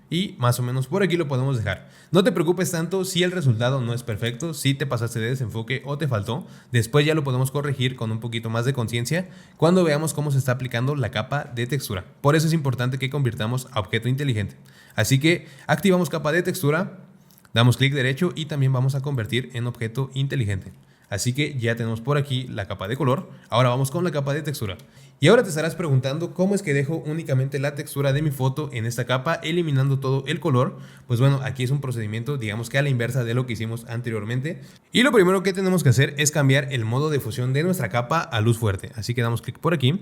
y más o menos por aquí lo podemos dejar. No te preocupes tanto si el resultado no es perfecto, si te pasaste de desenfoque o te faltó. Después ya lo podemos corregir con un poquito más de conciencia cuando veamos cómo se está aplicando la capa de textura. Por eso es importante que convirtamos a objeto inteligente. Así que activamos capa de textura, damos clic derecho y también vamos a convertir en objeto inteligente. Así que ya tenemos por aquí la capa de color. Ahora vamos con la capa de textura. Y ahora te estarás preguntando cómo es que dejo únicamente la textura de mi foto en esta capa, eliminando todo el color. Pues bueno, aquí es un procedimiento, digamos que a la inversa de lo que hicimos anteriormente. Y lo primero que tenemos que hacer es cambiar el modo de fusión de nuestra capa a luz fuerte. Así que damos clic por aquí,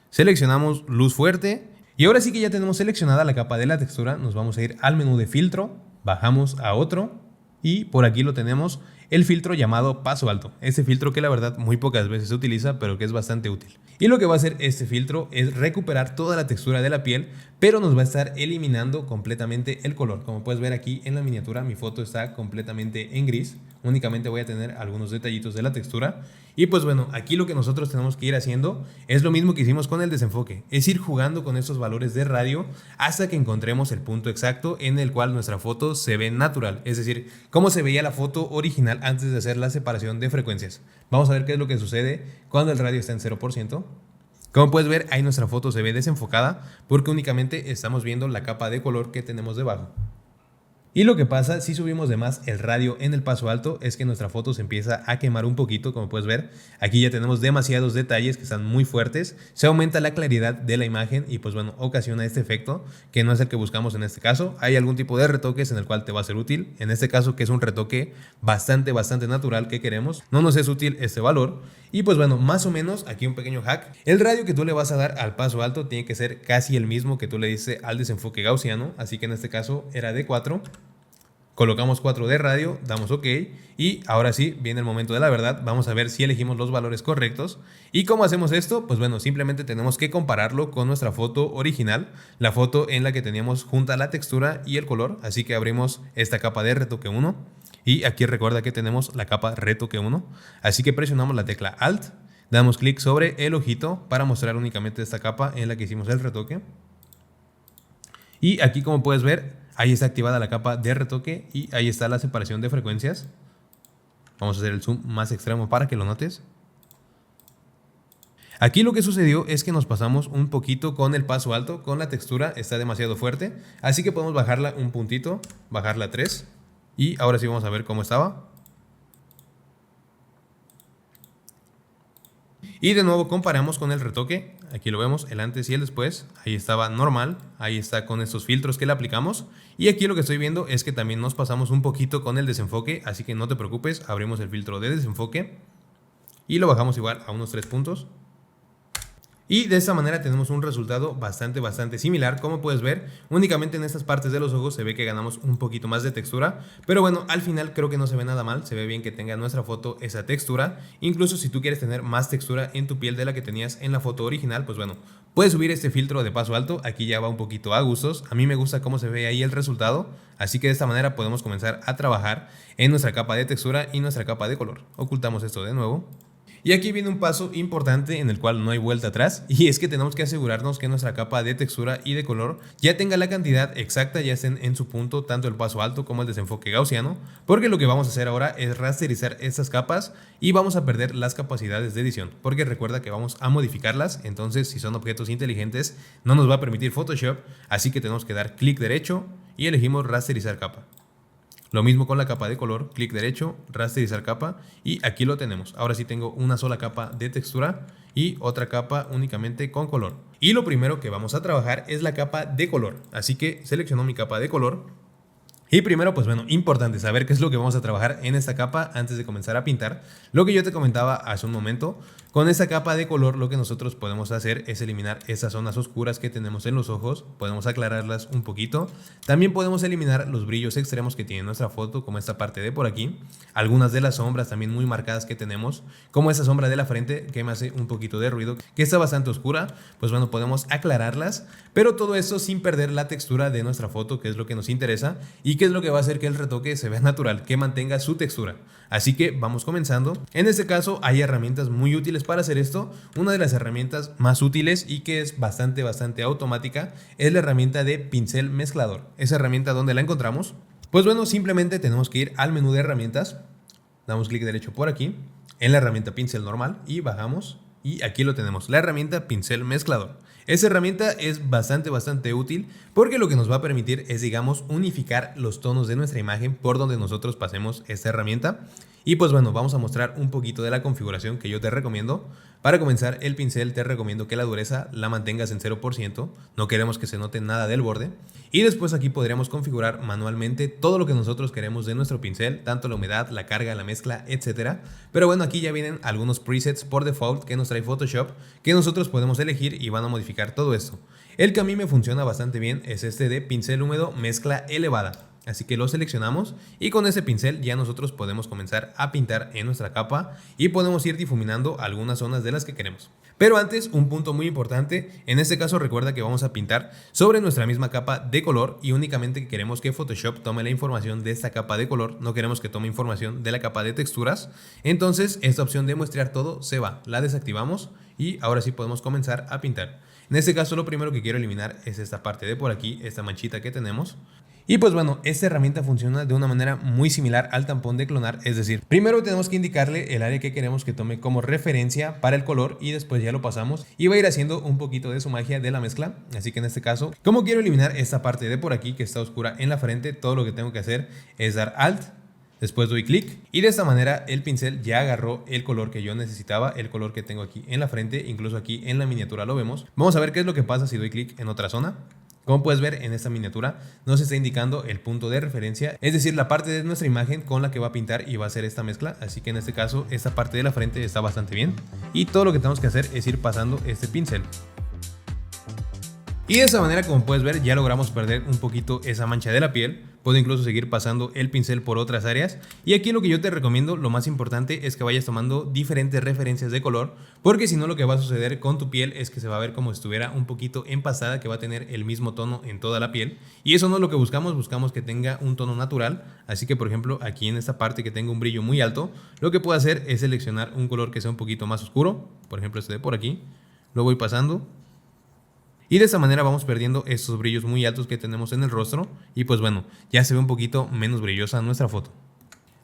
seleccionamos luz fuerte. Y ahora sí que ya tenemos seleccionada la capa de la textura, nos vamos a ir al menú de filtro, bajamos a otro y por aquí lo tenemos, el filtro llamado paso alto. Este filtro que la verdad muy pocas veces se utiliza, pero que es bastante útil. Y lo que va a hacer este filtro es recuperar toda la textura de la piel, pero nos va a estar eliminando completamente el color. Como puedes ver aquí en la miniatura, mi foto está completamente en gris. Únicamente voy a tener algunos detallitos de la textura. Y pues bueno, aquí lo que nosotros tenemos que ir haciendo es lo mismo que hicimos con el desenfoque. Es ir jugando con estos valores de radio hasta que encontremos el punto exacto en el cual nuestra foto se ve natural. Es decir, cómo se veía la foto original antes de hacer la separación de frecuencias. Vamos a ver qué es lo que sucede cuando el radio está en 0%. Como puedes ver, ahí nuestra foto se ve desenfocada porque únicamente estamos viendo la capa de color que tenemos debajo. Y lo que pasa si subimos de más el radio en el paso alto es que nuestra foto se empieza a quemar un poquito. Como puedes ver, aquí ya tenemos demasiados detalles que están muy fuertes, se aumenta la claridad de la imagen y pues bueno, ocasiona este efecto que no es el que buscamos en este caso. Hay algún tipo de retoques en el cual te va a ser útil, en este caso que es un retoque bastante natural que queremos, no nos es útil este valor. Y pues bueno, más o menos aquí un pequeño hack, el radio que tú le vas a dar al paso alto tiene que ser casi el mismo que tú le diste al desenfoque gaussiano, así que en este caso era de 4. Colocamos 4 de radio, damos OK y ahora sí viene el momento de la verdad. Vamos a ver si elegimos los valores correctos. ¿Y cómo hacemos esto? Pues bueno, simplemente tenemos que compararlo con nuestra foto original, la foto en la que teníamos junta la textura y el color. Así que abrimos esta capa de retoque 1 y aquí recuerda que tenemos la capa retoque 1. Así que presionamos la tecla Alt, damos clic sobre el ojito para mostrar únicamente esta capa en la que hicimos el retoque. Y aquí, como puedes ver, ahí está activada la capa de retoque y ahí está la separación de frecuencias. Vamos a hacer el zoom más extremo para que lo notes. Aquí lo que sucedió es que nos pasamos un poquito con el paso alto, con la textura está demasiado fuerte, así que podemos bajarla un puntito, bajarla a 3 y ahora sí vamos a ver cómo estaba. Y de nuevo comparamos con el retoque, aquí lo vemos, el antes y el después, ahí estaba normal, ahí está con estos filtros que le aplicamos. Y aquí lo que estoy viendo es que también nos pasamos un poquito con el desenfoque, así que no te preocupes, abrimos el filtro de desenfoque y lo bajamos igual a unos 3 puntos. Y de esta manera tenemos un resultado bastante similar. Como puedes ver, únicamente en estas partes de los ojos se ve que ganamos un poquito más de textura. Pero bueno, al final creo que no se ve nada mal. Se ve bien que tenga nuestra foto esa textura. Incluso si tú quieres tener más textura en tu piel de la que tenías en la foto original, pues bueno, puedes subir este filtro de paso alto. Aquí ya va un poquito a gustos. A mí me gusta cómo se ve ahí el resultado. Así que de esta manera podemos comenzar a trabajar en nuestra capa de textura y nuestra capa de color. Ocultamos esto de nuevo. Y aquí viene un paso importante en el cual no hay vuelta atrás, y es que tenemos que asegurarnos que nuestra capa de textura y de color ya tenga la cantidad exacta, ya estén en su punto tanto el paso alto como el desenfoque gaussiano, porque lo que vamos a hacer ahora es rasterizar estas capas y vamos a perder las capacidades de edición, porque recuerda que vamos a modificarlas. Entonces si son objetos inteligentes no nos va a permitir Photoshop, así que tenemos que dar clic derecho y elegimos rasterizar capa. Lo mismo con la capa de color, clic derecho, rasterizar capa, y aquí lo tenemos. Ahora sí tengo una sola capa de textura y otra capa únicamente con color. Y lo primero que vamos a trabajar es la capa de color, así que selecciono mi capa de color. Y primero, pues bueno, importante saber qué es lo que vamos a trabajar en esta capa antes de comenzar a pintar. Lo que yo te comentaba hace un momento, con esta capa de color lo que nosotros podemos hacer es eliminar esas zonas oscuras que tenemos en los ojos, podemos aclararlas un poquito. También podemos eliminar los brillos extremos que tiene nuestra foto, como esta parte de por aquí. Algunas de las sombras también muy marcadas que tenemos, como esa sombra de la frente que me hace un poquito de ruido, que está bastante oscura, pues bueno, podemos aclararlas. Pero todo esto sin perder la textura de nuestra foto, que es lo que nos interesa y que es lo que va a hacer que el retoque se vea natural, que mantenga su textura. Así que vamos comenzando. En este caso hay herramientas muy útiles para hacer esto. Una de las herramientas más útiles y que es bastante automática es la herramienta de pincel mezclador. Esa herramienta, ¿dónde la encontramos? Pues bueno, simplemente tenemos que ir al menú de herramientas, damos clic derecho por aquí, en la herramienta pincel normal y bajamos. Y aquí lo tenemos, la herramienta pincel mezclador. Esta herramienta es bastante útil porque lo que nos va a permitir es, digamos, unificar los tonos de nuestra imagen por donde nosotros pasemos esta herramienta. Y pues bueno, vamos a mostrar un poquito de la configuración que yo te recomiendo. Para comenzar, el pincel te recomiendo que la dureza la mantengas en 0%, no queremos que se note nada del borde. Y después aquí podríamos configurar manualmente todo lo que nosotros queremos de nuestro pincel, tanto la humedad, la carga, la mezcla, etc. Pero bueno, aquí ya vienen algunos presets por default que nos trae Photoshop, que nosotros podemos elegir y van a modificar todo esto. El que a mí me funciona bastante bien es este de pincel húmedo mezcla elevada. Así que lo seleccionamos y con ese pincel ya nosotros podemos comenzar a pintar en nuestra capa y podemos ir difuminando algunas zonas de las que queremos. Pero antes, un punto muy importante, en este caso recuerda que vamos a pintar sobre nuestra misma capa de color y únicamente queremos que Photoshop tome la información de esta capa de color, no queremos que tome información de la capa de texturas. Entonces esta opción de muestrear todo se va, la desactivamos y ahora sí podemos comenzar a pintar. En este caso lo primero que quiero eliminar es esta parte de por aquí, esta manchita que tenemos. Y pues bueno, esta herramienta funciona de una manera muy similar al tampón de clonar, es decir, primero tenemos que indicarle el área que queremos que tome como referencia para el color y después ya lo pasamos y va a ir haciendo un poquito de su magia de la mezcla. Así que en este caso, como quiero eliminar esta parte de por aquí que está oscura en la frente, todo lo que tengo que hacer es dar Alt, después doy clic y de esta manera el pincel ya agarró el color que yo necesitaba, el color que tengo aquí en la frente, incluso aquí en la miniatura lo vemos. Vamos a ver qué es lo que pasa si doy clic en otra zona. Como puedes ver en esta miniatura nos está indicando el punto de referencia, es decir, la parte de nuestra imagen con la que va a pintar y va a hacer esta mezcla. Así que en este caso esta parte de la frente está bastante bien y todo lo que tenemos que hacer es ir pasando este pincel. Y de esa manera, como puedes ver, ya logramos perder un poquito esa mancha de la piel. Puedo incluso seguir pasando el pincel por otras áreas. Y aquí lo que yo te recomiendo, lo más importante, es que vayas tomando diferentes referencias de color, porque si no lo que va a suceder con tu piel es que se va a ver como si estuviera un poquito empastada, que va a tener el mismo tono en toda la piel. Y eso no es lo que buscamos, buscamos que tenga un tono natural. Así que por ejemplo, aquí en esta parte que tenga un brillo muy alto, lo que puedo hacer es seleccionar un color que sea un poquito más oscuro. Por ejemplo este de por aquí, lo voy pasando. Y de esa manera vamos perdiendo estos brillos muy altos que tenemos en el rostro. Y pues bueno, ya se ve un poquito menos brillosa nuestra foto.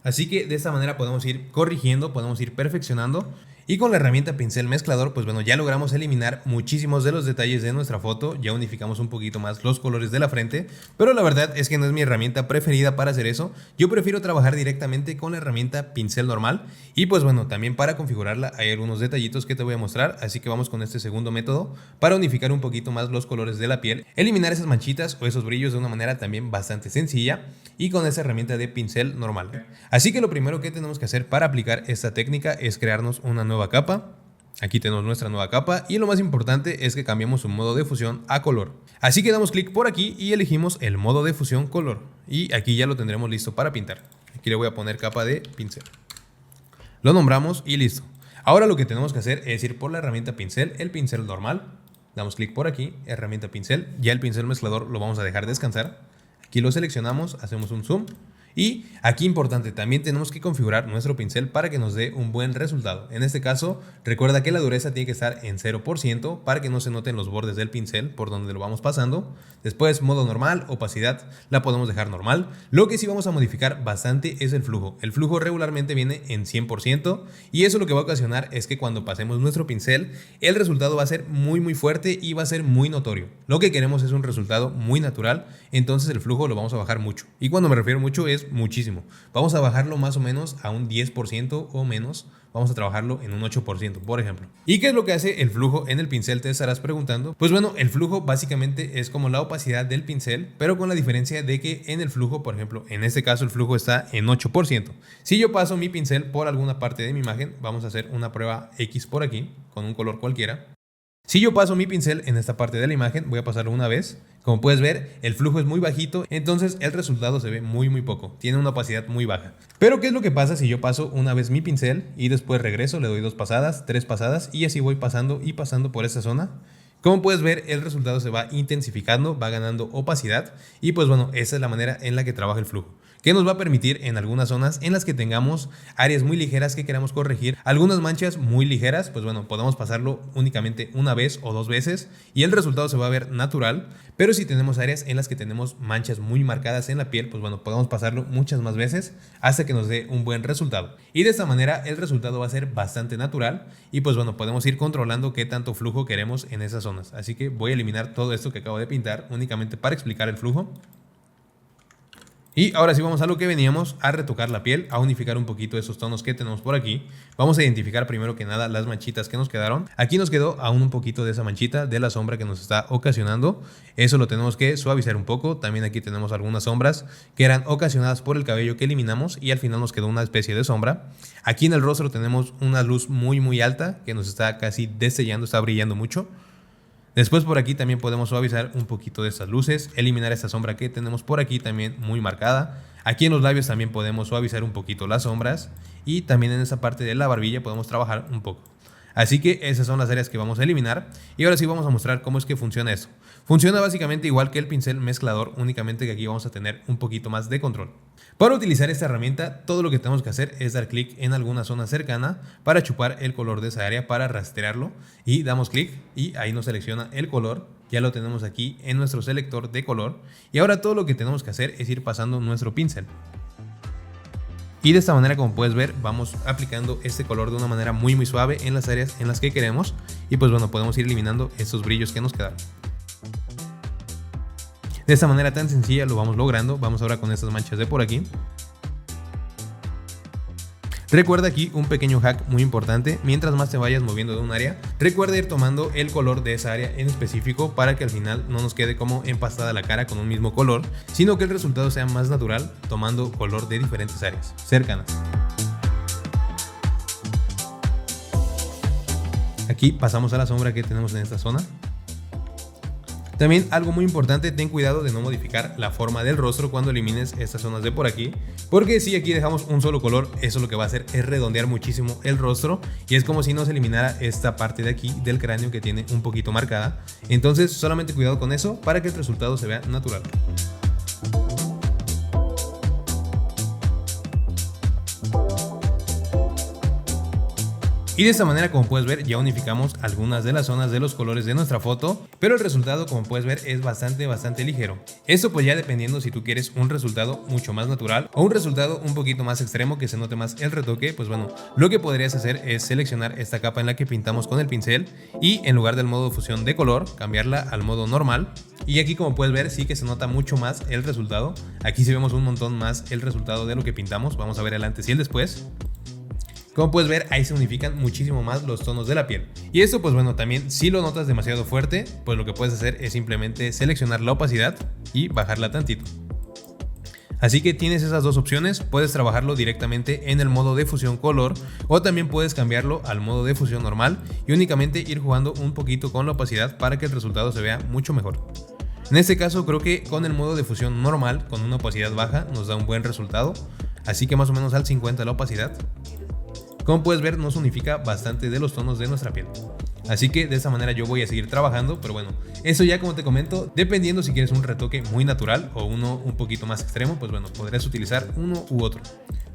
Así que de esta manera podemos ir corrigiendo, podemos ir perfeccionando. Y con la herramienta pincel mezclador, pues bueno, ya logramos eliminar muchísimos de los detalles de nuestra foto, ya unificamos un poquito más los colores de la frente, pero la verdad es que no es mi herramienta preferida para hacer eso. Yo prefiero trabajar directamente con la herramienta pincel normal y pues bueno, también para configurarla hay algunos detallitos que te voy a mostrar, así que vamos con este segundo método para unificar un poquito más los colores de la piel, eliminar esas manchitas o esos brillos de una manera también bastante sencilla y con esa herramienta de pincel normal. Así que lo primero que tenemos que hacer para aplicar esta técnica es crearnos una nueva capa. Aquí tenemos nuestra nueva capa y lo más importante es que cambiamos su modo de fusión a color. Así que damos clic por aquí y elegimos el modo de fusión color y aquí ya lo tendremos listo para pintar. Aquí le voy a poner capa de pincel. Lo nombramos y listo. Ahora lo que tenemos que hacer es ir por la herramienta pincel, el pincel normal. Damos clic por aquí, herramienta pincel. Ya el pincel mezclador lo vamos a dejar descansar. Aquí lo seleccionamos, hacemos un zoom. Y aquí importante, también tenemos que configurar nuestro pincel para que nos dé un buen resultado. En este caso, recuerda que la dureza tiene que estar en 0% para que no se noten los bordes del pincel por donde lo vamos pasando. Después, modo normal, opacidad, la podemos dejar normal. Lo que sí vamos a modificar bastante es el flujo. El flujo regularmente viene en 100% y eso lo que va a ocasionar es que cuando pasemos nuestro pincel, el resultado va a ser muy fuerte y va a ser muy notorio. Lo que queremos es un resultado muy natural, entonces el flujo lo vamos a bajar mucho. Y cuando me refiero mucho es muchísimo. Vamos a bajarlo más o menos a un 10% o menos. Vamos a trabajarlo en un 8%, por ejemplo. ¿Y qué es lo que hace el flujo en el pincel? Te estarás preguntando. Pues bueno, el flujo básicamente es como la opacidad del pincel, pero con la diferencia de que en el flujo, por ejemplo, en este caso el flujo está en 8%. Si yo paso mi pincel por alguna parte de mi imagen, vamos a hacer una prueba X por aquí, con un color cualquiera. Si yo paso mi pincel en esta parte de la imagen, voy a pasarlo una vez. Como puedes ver, el flujo es muy bajito, entonces el resultado se ve muy poco. Tiene una opacidad muy baja. Pero ¿qué es lo que pasa si yo paso una vez mi pincel y después regreso, le doy 2 pasadas, 3 pasadas y así voy pasando y pasando por esta zona? Como puedes ver, el resultado se va intensificando, va ganando opacidad y pues bueno, esa es la manera en la que trabaja el flujo, que nos va a permitir en algunas zonas en las que tengamos áreas muy ligeras que queramos corregir, algunas manchas muy ligeras, pues bueno, podemos pasarlo únicamente una vez o 2 veces y el resultado se va a ver natural. Pero si tenemos áreas en las que tenemos manchas muy marcadas en la piel, pues bueno, podemos pasarlo muchas más veces hasta que nos dé un buen resultado. Y de esta manera el resultado va a ser bastante natural y pues bueno, podemos ir controlando qué tanto flujo queremos en esas zonas. Así que voy a eliminar todo esto que acabo de pintar únicamente para explicar el flujo. Y ahora sí vamos a lo que veníamos, a retocar la piel, a unificar un poquito esos tonos que tenemos por aquí. Vamos a identificar primero que nada las manchitas que nos quedaron. Aquí nos quedó aún un poquito de esa manchita de la sombra que nos está ocasionando. Eso lo tenemos que suavizar un poco. También aquí tenemos algunas sombras que eran ocasionadas por el cabello que eliminamos y al final nos quedó una especie de sombra. Aquí en el rostro tenemos una luz muy alta que nos está casi destellando, está brillando mucho. Después por aquí también podemos suavizar un poquito de estas luces, eliminar esta sombra que tenemos por aquí también muy marcada. Aquí en los labios también podemos suavizar un poquito las sombras y también en esa parte de la barbilla podemos trabajar un poco. Así que esas son las áreas que vamos a eliminar y ahora sí vamos a mostrar cómo es que funciona esto. Funciona básicamente igual que el pincel mezclador, únicamente que aquí vamos a tener un poquito más de control. Para utilizar esta herramienta, todo lo que tenemos que hacer es dar clic en alguna zona cercana para chupar el color de esa área, para rastrearlo y damos clic y ahí nos selecciona el color. Ya lo tenemos aquí en nuestro selector de color y ahora todo lo que tenemos que hacer es ir pasando nuestro pincel. Y de esta manera, como puedes ver, vamos aplicando este color de una manera muy suave en las áreas en las que queremos y pues bueno, podemos ir eliminando estos brillos que nos quedaron. De esta manera tan sencilla lo vamos logrando. Vamos ahora con estas manchas de por aquí. Recuerda aquí un pequeño hack muy importante: mientras más te vayas moviendo de un área, recuerda ir tomando el color de esa área en específico para que al final no nos quede como empastada la cara con un mismo color, sino que el resultado sea más natural tomando color de diferentes áreas cercanas. Aquí pasamos a la sombra que tenemos en esta zona. También algo muy importante, ten cuidado de no modificar la forma del rostro cuando elimines estas zonas de por aquí, porque si aquí dejamos un solo color, eso lo que va a hacer es redondear muchísimo el rostro y es como si nos eliminara esta parte de aquí del cráneo que tiene un poquito marcada. Entonces solamente cuidado con eso para que el resultado se vea natural. Y de esta manera, como puedes ver, ya unificamos algunas de las zonas de los colores de nuestra foto, pero el resultado, como puedes ver, es bastante ligero. Esto pues ya dependiendo si tú quieres un resultado mucho más natural o un resultado un poquito más extremo que se note más el retoque, pues bueno, lo que podrías hacer es seleccionar esta capa en la que pintamos con el pincel y en lugar del modo fusión de color, cambiarla al modo normal. Y aquí, como puedes ver, sí que se nota mucho más el resultado. Aquí sí vemos un montón más el resultado de lo que pintamos. Vamos a ver el antes y el después. Como puedes ver, ahí se unifican muchísimo más los tonos de la piel. Y esto pues bueno, también si lo notas demasiado fuerte, pues lo que puedes hacer es simplemente seleccionar la opacidad y bajarla tantito. Así que tienes esas dos opciones, puedes trabajarlo directamente en el modo de fusión color o también puedes cambiarlo al modo de fusión normal y únicamente ir jugando un poquito con la opacidad para que el resultado se vea mucho mejor. En este caso creo que con el modo de fusión normal, con una opacidad baja, nos da un buen resultado, así que más o menos al 50 la opacidad. Como puedes ver, nos unifica bastante de los tonos de nuestra piel. Así que de esta manera yo voy a seguir trabajando, pero bueno, eso ya como te comento, dependiendo si quieres un retoque muy natural o uno un poquito más extremo, pues bueno, podrías utilizar uno u otro.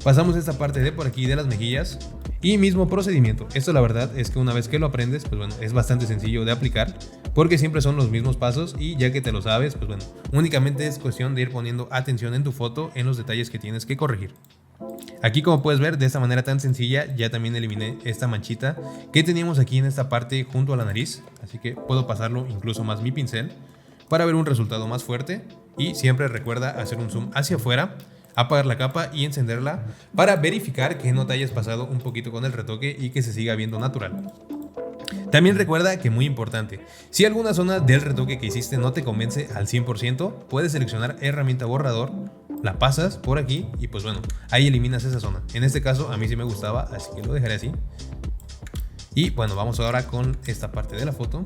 Pasamos esta parte de por aquí de las mejillas y mismo procedimiento. Esto la verdad es que una vez que lo aprendes, pues bueno, es bastante sencillo de aplicar porque siempre son los mismos pasos y ya que te lo sabes, pues bueno, únicamente es cuestión de ir poniendo atención en tu foto en los detalles que tienes que corregir. Aquí, como puedes ver, de esta manera tan sencilla ya también eliminé esta manchita que teníamos aquí en esta parte junto a la nariz, así que puedo pasarlo incluso más mi pincel para ver un resultado más fuerte. Y siempre recuerda hacer un zoom hacia afuera, apagar la capa y encenderla para verificar que no te hayas pasado un poquito con el retoque y que se siga viendo natural. También recuerda que muy importante, si alguna zona del retoque que hiciste no te convence al 100%, puedes seleccionar herramienta borrador, la pasas por aquí y pues bueno, ahí eliminas esa zona. En este caso a mí sí me gustaba, así que lo dejaré así. Y bueno, vamos ahora con esta parte de la foto.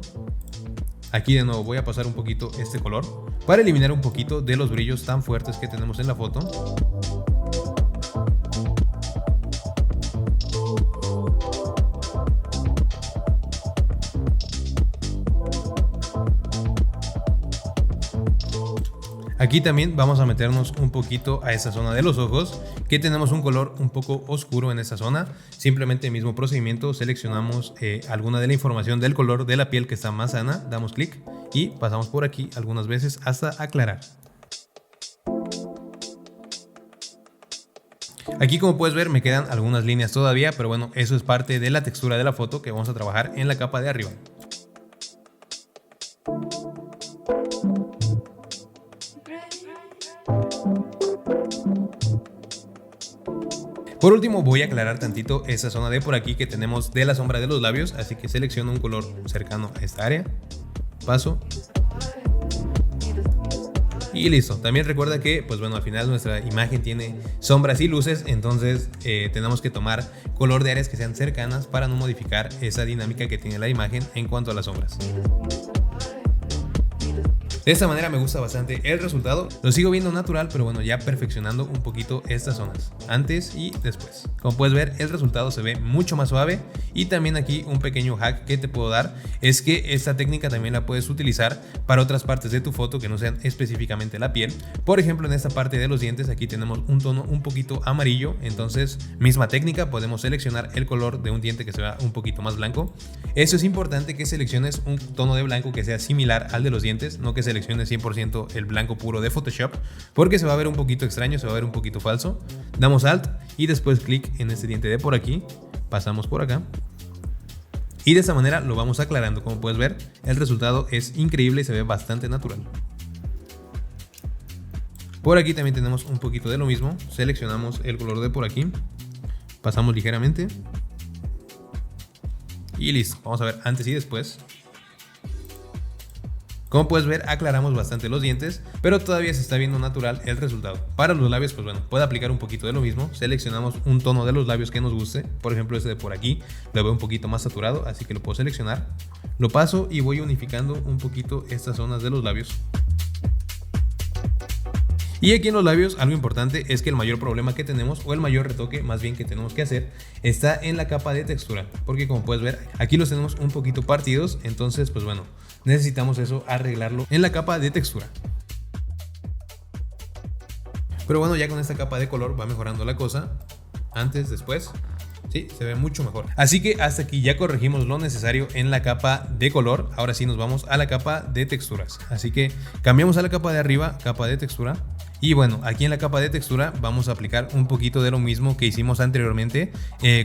Aquí de nuevo voy a pasar un poquito este color para eliminar un poquito de los brillos tan fuertes que tenemos en la foto. Aquí también vamos a meternos un poquito a esa zona de los ojos, que tenemos un color un poco oscuro en esa zona. Simplemente el mismo procedimiento, seleccionamos alguna de la información del color de la piel que está más sana, damos clic y pasamos por aquí algunas veces hasta aclarar. Aquí, como puedes ver, me quedan algunas líneas todavía, pero bueno, eso es parte de la textura de la foto que vamos a trabajar en la capa de arriba. Por último voy a aclarar tantito esa zona de por aquí que tenemos de la sombra de los labios, así que selecciono un color cercano a esta área, paso y listo. También recuerda que pues bueno, al final nuestra imagen tiene sombras y luces, entonces tenemos que tomar color de áreas que sean cercanas para no modificar esa dinámica que tiene la imagen en cuanto a las sombras. De esta manera me gusta bastante el resultado, lo sigo viendo natural, pero bueno, ya perfeccionando un poquito estas zonas, antes y después. Como puedes ver, el resultado se ve mucho más suave. Y también aquí un pequeño hack que te puedo dar es que esta técnica también la puedes utilizar para otras partes de tu foto que no sean específicamente la piel. Por ejemplo, en esta parte de los dientes aquí tenemos un tono un poquito amarillo, entonces misma técnica, podemos seleccionar el color de un diente que se vea un poquito más blanco. Eso es importante, que selecciones un tono de blanco que sea similar al de los dientes, no que selecciones 100% el blanco puro de Photoshop, porque se va a ver un poquito extraño, se va a ver un poquito falso. Damos Alt y después clic en este diente de por aquí, pasamos por acá y de esta manera lo vamos aclarando. Como puedes ver, el resultado es increíble y se ve bastante natural. Por aquí también tenemos un poquito de lo mismo, seleccionamos el color de por aquí, pasamos ligeramente y listo. Vamos a ver antes y después. Como puedes ver, aclaramos bastante los dientes, pero todavía se está viendo natural el resultado. Para los labios, pues bueno, puede aplicar un poquito de lo mismo. Seleccionamos un tono de los labios que nos guste. Por ejemplo, este de por aquí lo veo un poquito más saturado, así que lo puedo seleccionar. Lo paso y voy unificando un poquito estas zonas de los labios. Y aquí en los labios algo importante es que el mayor problema que tenemos, o el mayor retoque más bien que tenemos que hacer, está en la capa de textura, porque como puedes ver aquí los tenemos un poquito partidos, entonces pues bueno, necesitamos eso, arreglarlo en la capa de textura. Pero bueno, ya con esta capa de color va mejorando la cosa, antes, después. Sí, se ve mucho mejor. Así que hasta aquí ya corregimos lo necesario en la capa de color. Ahora sí nos vamos a la capa de texturas. Así que cambiamos a la capa de arriba, capa de textura. Y bueno, aquí en la capa de textura vamos a aplicar un poquito de lo mismo que hicimos anteriormente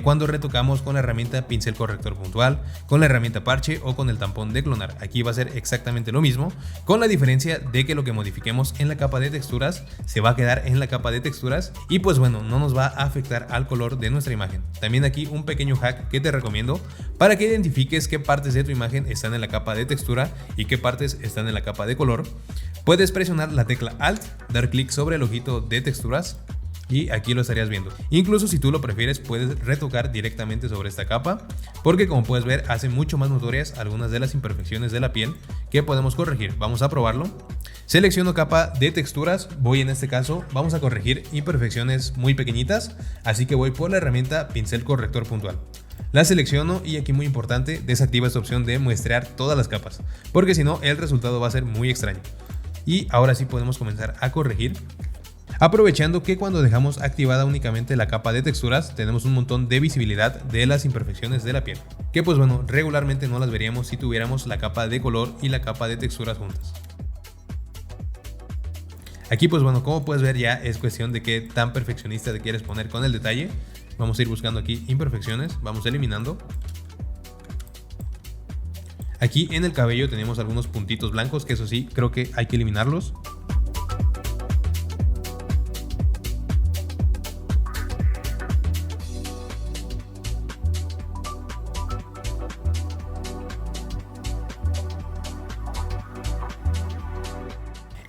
cuando retocamos con la herramienta pincel corrector puntual, con la herramienta parche o con el tampón de clonar. Aquí va a ser exactamente lo mismo, con la diferencia de que lo que modifiquemos en la capa de texturas se va a quedar en la capa de texturas y pues bueno, no nos va a afectar al color de nuestra imagen. También aquí un pequeño hack que te recomiendo para que identifiques qué partes de tu imagen están en la capa de textura y qué partes están en la capa de color. Puedes presionar la tecla Alt, dar clic sobre el ojito de texturas y aquí lo estarías viendo. Incluso si tú lo prefieres puedes retocar directamente sobre esta capa porque como puedes ver hace mucho más notorias algunas de las imperfecciones de la piel que podemos corregir. Vamos a probarlo. Selecciono capa de texturas, voy en este caso, vamos a corregir imperfecciones muy pequeñitas, así que voy por la herramienta pincel corrector puntual. La selecciono y aquí muy importante, desactiva esta opción de muestrear todas las capas, porque si no el resultado va a ser muy extraño. Y ahora sí podemos comenzar a corregir, aprovechando que cuando dejamos activada únicamente la capa de texturas tenemos un montón de visibilidad de las imperfecciones de la piel, que pues bueno, regularmente no las veríamos si tuviéramos la capa de color y la capa de texturas juntas. Aquí pues bueno, como puedes ver ya es cuestión de qué tan perfeccionista te quieres poner con el detalle. Vamos a ir buscando aquí imperfecciones, vamos eliminando. Aquí en el cabello tenemos algunos puntitos blancos que eso sí, creo que hay que eliminarlos.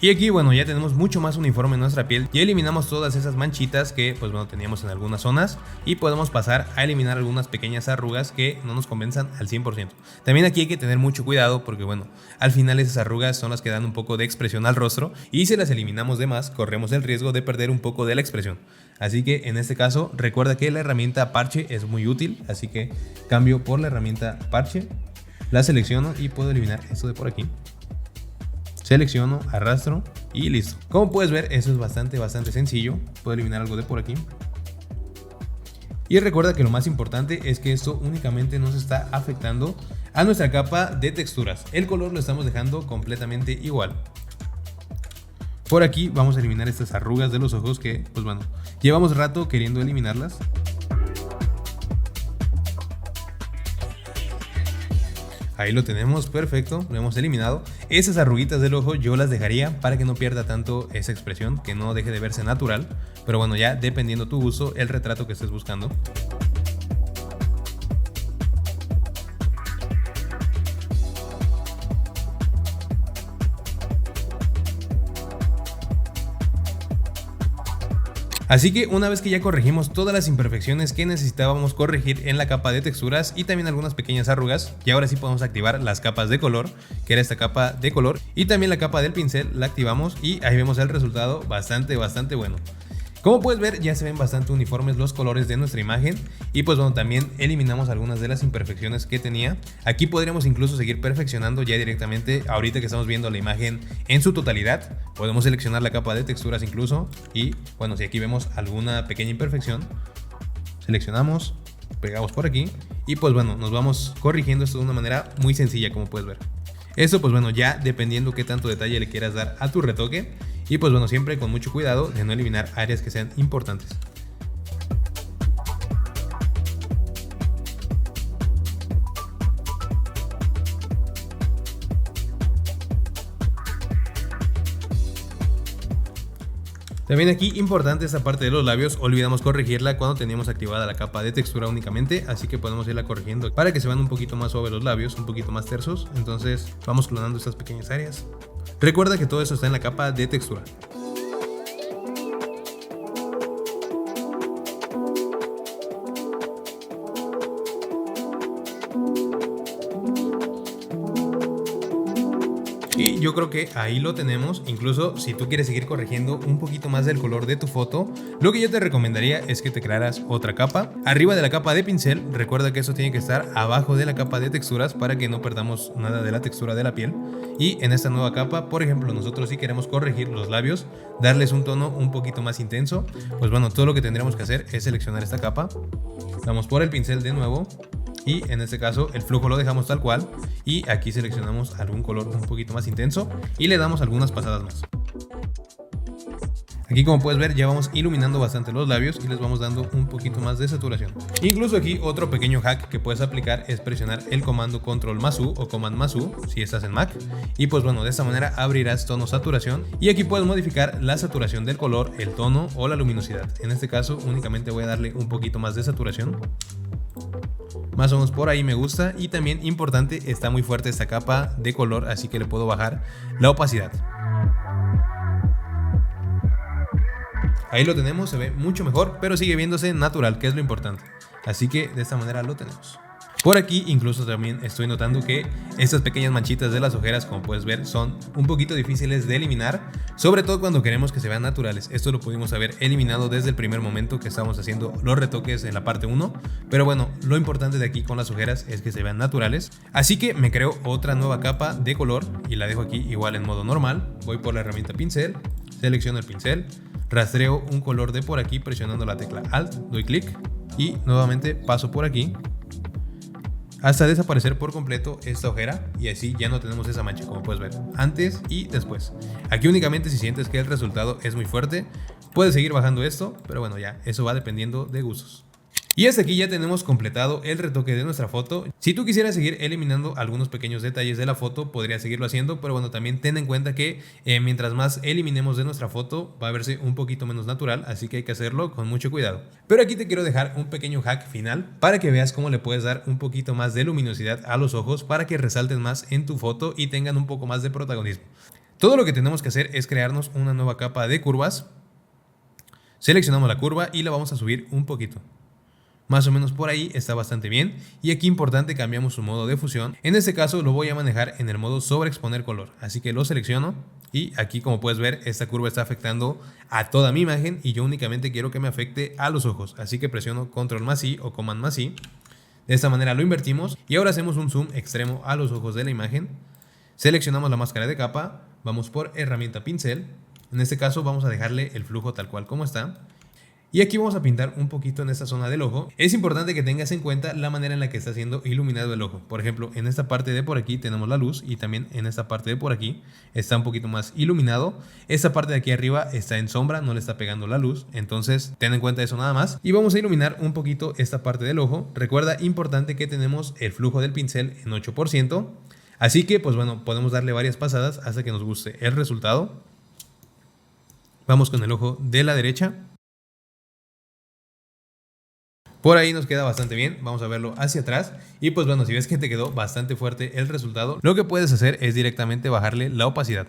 Y aquí bueno, ya tenemos mucho más uniforme en nuestra piel y eliminamos todas esas manchitas que pues bueno teníamos en algunas zonas y podemos pasar a eliminar algunas pequeñas arrugas que no nos convenzan al 100%. También aquí hay que tener mucho cuidado porque bueno, al final esas arrugas son las que dan un poco de expresión al rostro y si las eliminamos de más corremos el riesgo de perder un poco de la expresión. Así que en este caso recuerda que la herramienta parche es muy útil, así que cambio por la herramienta parche, la selecciono y puedo eliminar esto de por aquí. Selecciono, arrastro y listo. Como puedes ver, eso es bastante sencillo. Puedo eliminar algo de por aquí. Y recuerda que lo más importante es que esto únicamente nos está afectando a nuestra capa de texturas. El color lo estamos dejando completamente igual. Por aquí vamos a eliminar estas arrugas de los ojos que, pues bueno, llevamos rato queriendo eliminarlas. Ahí lo tenemos, perfecto, lo hemos eliminado. Esas arruguitas del ojo yo las dejaría para que no pierda tanto esa expresión, que no deje de verse natural. Pero bueno, ya dependiendo tu uso, el retrato que estés buscando. Así que una vez que ya corregimos todas las imperfecciones que necesitábamos corregir en la capa de texturas y también algunas pequeñas arrugas, y ahora sí podemos activar las capas de color, que era esta capa de color, y también la capa del pincel la activamos y ahí vemos el resultado bastante bueno. Como puedes ver ya se ven bastante uniformes los colores de nuestra imagen y pues bueno, también eliminamos algunas de las imperfecciones que tenía. Aquí podríamos incluso seguir perfeccionando ya directamente ahorita que estamos viendo la imagen en su totalidad. Podemos seleccionar la capa de texturas incluso y bueno, si aquí vemos alguna pequeña imperfección, seleccionamos, pegamos por aquí y pues bueno, nos vamos corrigiendo esto de una manera muy sencilla como puedes ver. Esto pues bueno, ya dependiendo qué tanto detalle le quieras dar a tu retoque. Y pues bueno, siempre con mucho cuidado de no eliminar áreas que sean importantes. También aquí importante esta parte de los labios, olvidamos corregirla cuando teníamos activada la capa de textura únicamente, así que podemos irla corrigiendo para que se vean un poquito más suaves los labios, un poquito más tersos. Entonces vamos clonando estas pequeñas áreas. Recuerda que todo eso está en la capa de textura. Y yo creo que ahí lo tenemos. Incluso si tú quieres seguir corrigiendo un poquito más del color de tu foto, lo que yo te recomendaría es que te crearas otra capa. Arriba de la capa de pincel, recuerda que eso tiene que estar abajo de la capa de texturas para que no perdamos nada de la textura de la piel. Y en esta nueva capa, por ejemplo, nosotros si queremos corregir los labios, darles un tono un poquito más intenso, pues bueno, todo lo que tendríamos que hacer es seleccionar esta capa. Vamos por el pincel de nuevo. Y en este caso el flujo lo dejamos tal cual y aquí seleccionamos algún color un poquito más intenso y le damos algunas pasadas más. Aquí, como puedes ver, ya vamos iluminando bastante los labios y les vamos dando un poquito más de saturación. Incluso aquí otro pequeño hack que puedes aplicar es presionar el comando Control más U o Command más U si estás en Mac, y pues bueno, de esta manera abrirás tono saturación y aquí puedes modificar la saturación del color, el tono o la luminosidad. En este caso únicamente voy a darle un poquito más de saturación. Más o menos por ahí me gusta, y también importante, está muy fuerte esta capa de color, así que le puedo bajar la opacidad. Ahí lo tenemos, se ve mucho mejor, pero sigue viéndose natural, que es lo importante. Así que de esta manera lo tenemos. Por aquí incluso también estoy notando que estas pequeñas manchitas de las ojeras, como puedes ver, son un poquito difíciles de eliminar, sobre todo cuando queremos que se vean naturales. Esto lo pudimos haber eliminado desde el primer momento que estábamos haciendo los retoques en la parte 1, pero bueno, lo importante de aquí con las ojeras es que se vean naturales. Así que me creo otra nueva capa de color y la dejo aquí igual en modo normal. Voy por la herramienta pincel, selecciono el pincel, rastreo un color de por aquí presionando la tecla Alt, doy clic y nuevamente paso por aquí hasta desaparecer por completo esta ojera, y así ya no tenemos esa mancha, como puedes ver, antes y después. Aquí únicamente si sientes que el resultado es muy fuerte, puedes seguir bajando esto, pero bueno, ya, eso va dependiendo de gustos. Y hasta aquí ya tenemos completado el retoque de nuestra foto. Si tú quisieras seguir eliminando algunos pequeños detalles de la foto, podrías seguirlo haciendo, pero bueno, también ten en cuenta que mientras más eliminemos de nuestra foto, va a verse un poquito menos natural, así que hay que hacerlo con mucho cuidado. Pero aquí te quiero dejar un pequeño hack final para que veas cómo le puedes dar un poquito más de luminosidad a los ojos para que resalten más en tu foto y tengan un poco más de protagonismo. Todo lo que tenemos que hacer es crearnos una nueva capa de curvas. Seleccionamos la curva y la vamos a subir un poquito. Más o menos por ahí está bastante bien, y aquí importante, cambiamos su modo de fusión. En este caso lo voy a manejar en el modo sobreexponer color, así que lo selecciono y aquí, como puedes ver, esta curva está afectando a toda mi imagen y yo únicamente quiero que me afecte a los ojos, así que presiono Control más I o Command más I. De esta manera lo invertimos y ahora hacemos un zoom extremo a los ojos de la imagen. Seleccionamos la máscara de capa, vamos por herramienta pincel, en este caso vamos a dejarle el flujo tal cual como está. Y aquí vamos a pintar un poquito en esta zona del ojo. Es importante que tengas en cuenta la manera en la que está siendo iluminado el ojo. Por ejemplo, en esta parte de por aquí tenemos la luz y también en esta parte de por aquí está un poquito más iluminado. Esta parte de aquí arriba está en sombra, no le está pegando la luz. Entonces ten en cuenta eso nada más. Y vamos a iluminar un poquito esta parte del ojo. Recuerda, importante, que tenemos el flujo del pincel en 8%. Así que pues bueno, podemos darle varias pasadas hasta que nos guste el resultado. Vamos con el ojo de la derecha. Por ahí nos queda bastante bien, vamos a verlo hacia atrás y pues bueno, si ves que te quedó bastante fuerte el resultado, lo que puedes hacer es directamente bajarle la opacidad.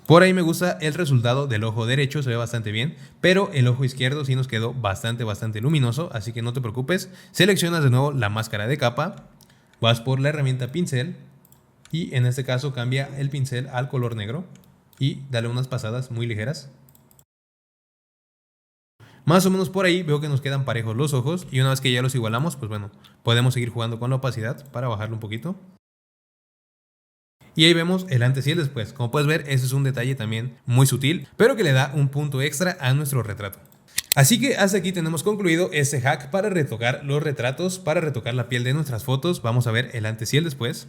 Por ahí me gusta el resultado del ojo derecho, se ve bastante bien, pero el ojo izquierdo sí nos quedó bastante luminoso, así que no te preocupes. Seleccionas de nuevo la máscara de capa, vas por la herramienta pincel y en este caso cambia el pincel al color negro y dale unas pasadas muy ligeras. Más o menos por ahí veo que nos quedan parejos los ojos y una vez que ya los igualamos, pues bueno, podemos seguir jugando con la opacidad para bajarlo un poquito. Y ahí vemos el antes y el después. Como puedes ver, ese es un detalle también muy sutil, pero que le da un punto extra a nuestro retrato. Así que hasta aquí tenemos concluido este hack para retocar los retratos, para retocar la piel de nuestras fotos. Vamos a ver el antes y el después.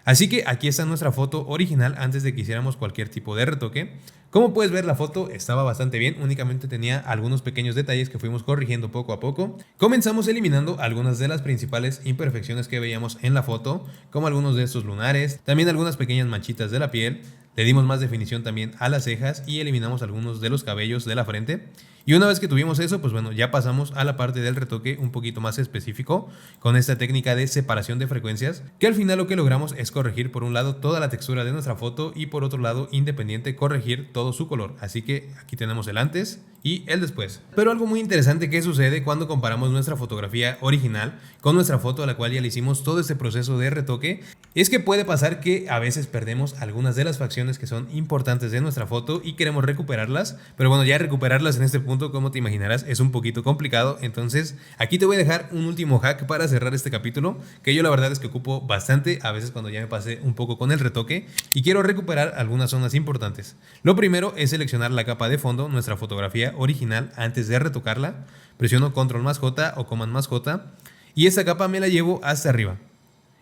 Así que aquí está nuestra foto original antes de que hiciéramos cualquier tipo de retoque. Como puedes ver, la foto estaba bastante bien, únicamente tenía algunos pequeños detalles que fuimos corrigiendo poco a poco. Comenzamos eliminando algunas de las principales imperfecciones que veíamos en la foto, como algunos de estos lunares, también algunas pequeñas manchitas de la piel. Le dimos más definición también a las cejas y eliminamos algunos de los cabellos de la frente. Y una vez que tuvimos eso, pues bueno, ya pasamos a la parte del retoque un poquito más específico con esta técnica de separación de frecuencias, que al final lo que logramos es corregir por un lado toda la textura de nuestra foto y por otro lado, independiente, corregir todo su color. Así que aquí tenemos el antes y el después. Pero algo muy interesante que sucede cuando comparamos nuestra fotografía original con nuestra foto a la cual ya le hicimos todo este proceso de retoque es que puede pasar que a veces perdemos algunas de las facciones que son importantes de nuestra foto y queremos recuperarlas, pero bueno, ya recuperarlas en este punto, como te imaginarás, es un poquito complicado. Entonces aquí te voy a dejar un último hack para cerrar este capítulo, que yo la verdad es que ocupo bastante a veces cuando ya me pasé un poco con el retoque y quiero recuperar algunas zonas importantes. Lo primero es seleccionar la capa de fondo, nuestra fotografía original, antes de retocarla. Presiono control más J o command más J y esta capa me la llevo hasta arriba.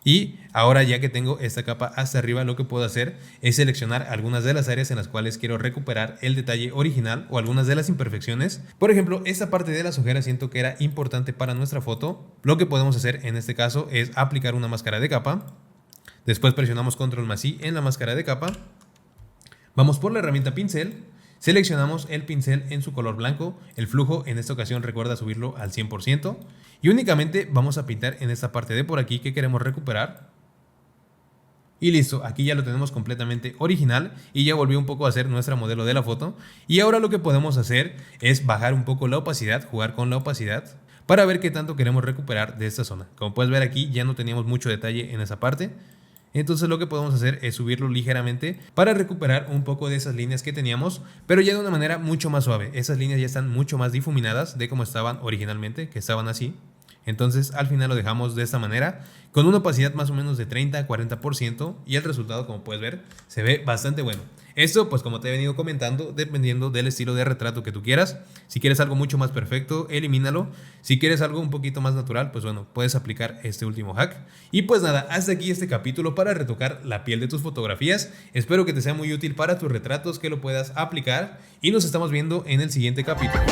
Y ahora, ya que tengo esta capa hasta arriba, lo que puedo hacer es seleccionar algunas de las áreas en las cuales quiero recuperar el detalle original o algunas de las imperfecciones. Por ejemplo, esta parte de las ojeras siento que era importante para nuestra foto. Lo que podemos hacer en este caso es aplicar una máscara de capa. Después presionamos control más I en la máscara de capa. Vamos por la herramienta pincel. Seleccionamos el pincel en su color blanco, el flujo en esta ocasión recuerda subirlo al 100% y únicamente vamos a pintar en esta parte de por aquí que queremos recuperar. Y listo, aquí ya lo tenemos completamente original y ya volvió un poco a ser nuestra modelo de la foto. Y ahora lo que podemos hacer es bajar un poco la opacidad, jugar con la opacidad para ver qué tanto queremos recuperar de esta zona. Como puedes ver aquí ya no teníamos mucho detalle en esa parte. Entonces lo que podemos hacer es subirlo ligeramente para recuperar un poco de esas líneas que teníamos, pero ya de una manera mucho más suave. Esas líneas ya están mucho más difuminadas de como estaban originalmente, que estaban así. Entonces al final lo dejamos de esta manera, con una opacidad más o menos de 30-40% y el resultado, como puedes ver, se ve bastante bueno. Esto, pues como te he venido comentando, dependiendo del estilo de retrato que tú quieras. Si quieres algo mucho más perfecto, elimínalo. Si quieres algo un poquito más natural, pues bueno, puedes aplicar este último hack. Y pues nada, hasta aquí este capítulo para retocar la piel de tus fotografías. Espero que te sea muy útil para tus retratos, que lo puedas aplicar y nos estamos viendo en el siguiente capítulo.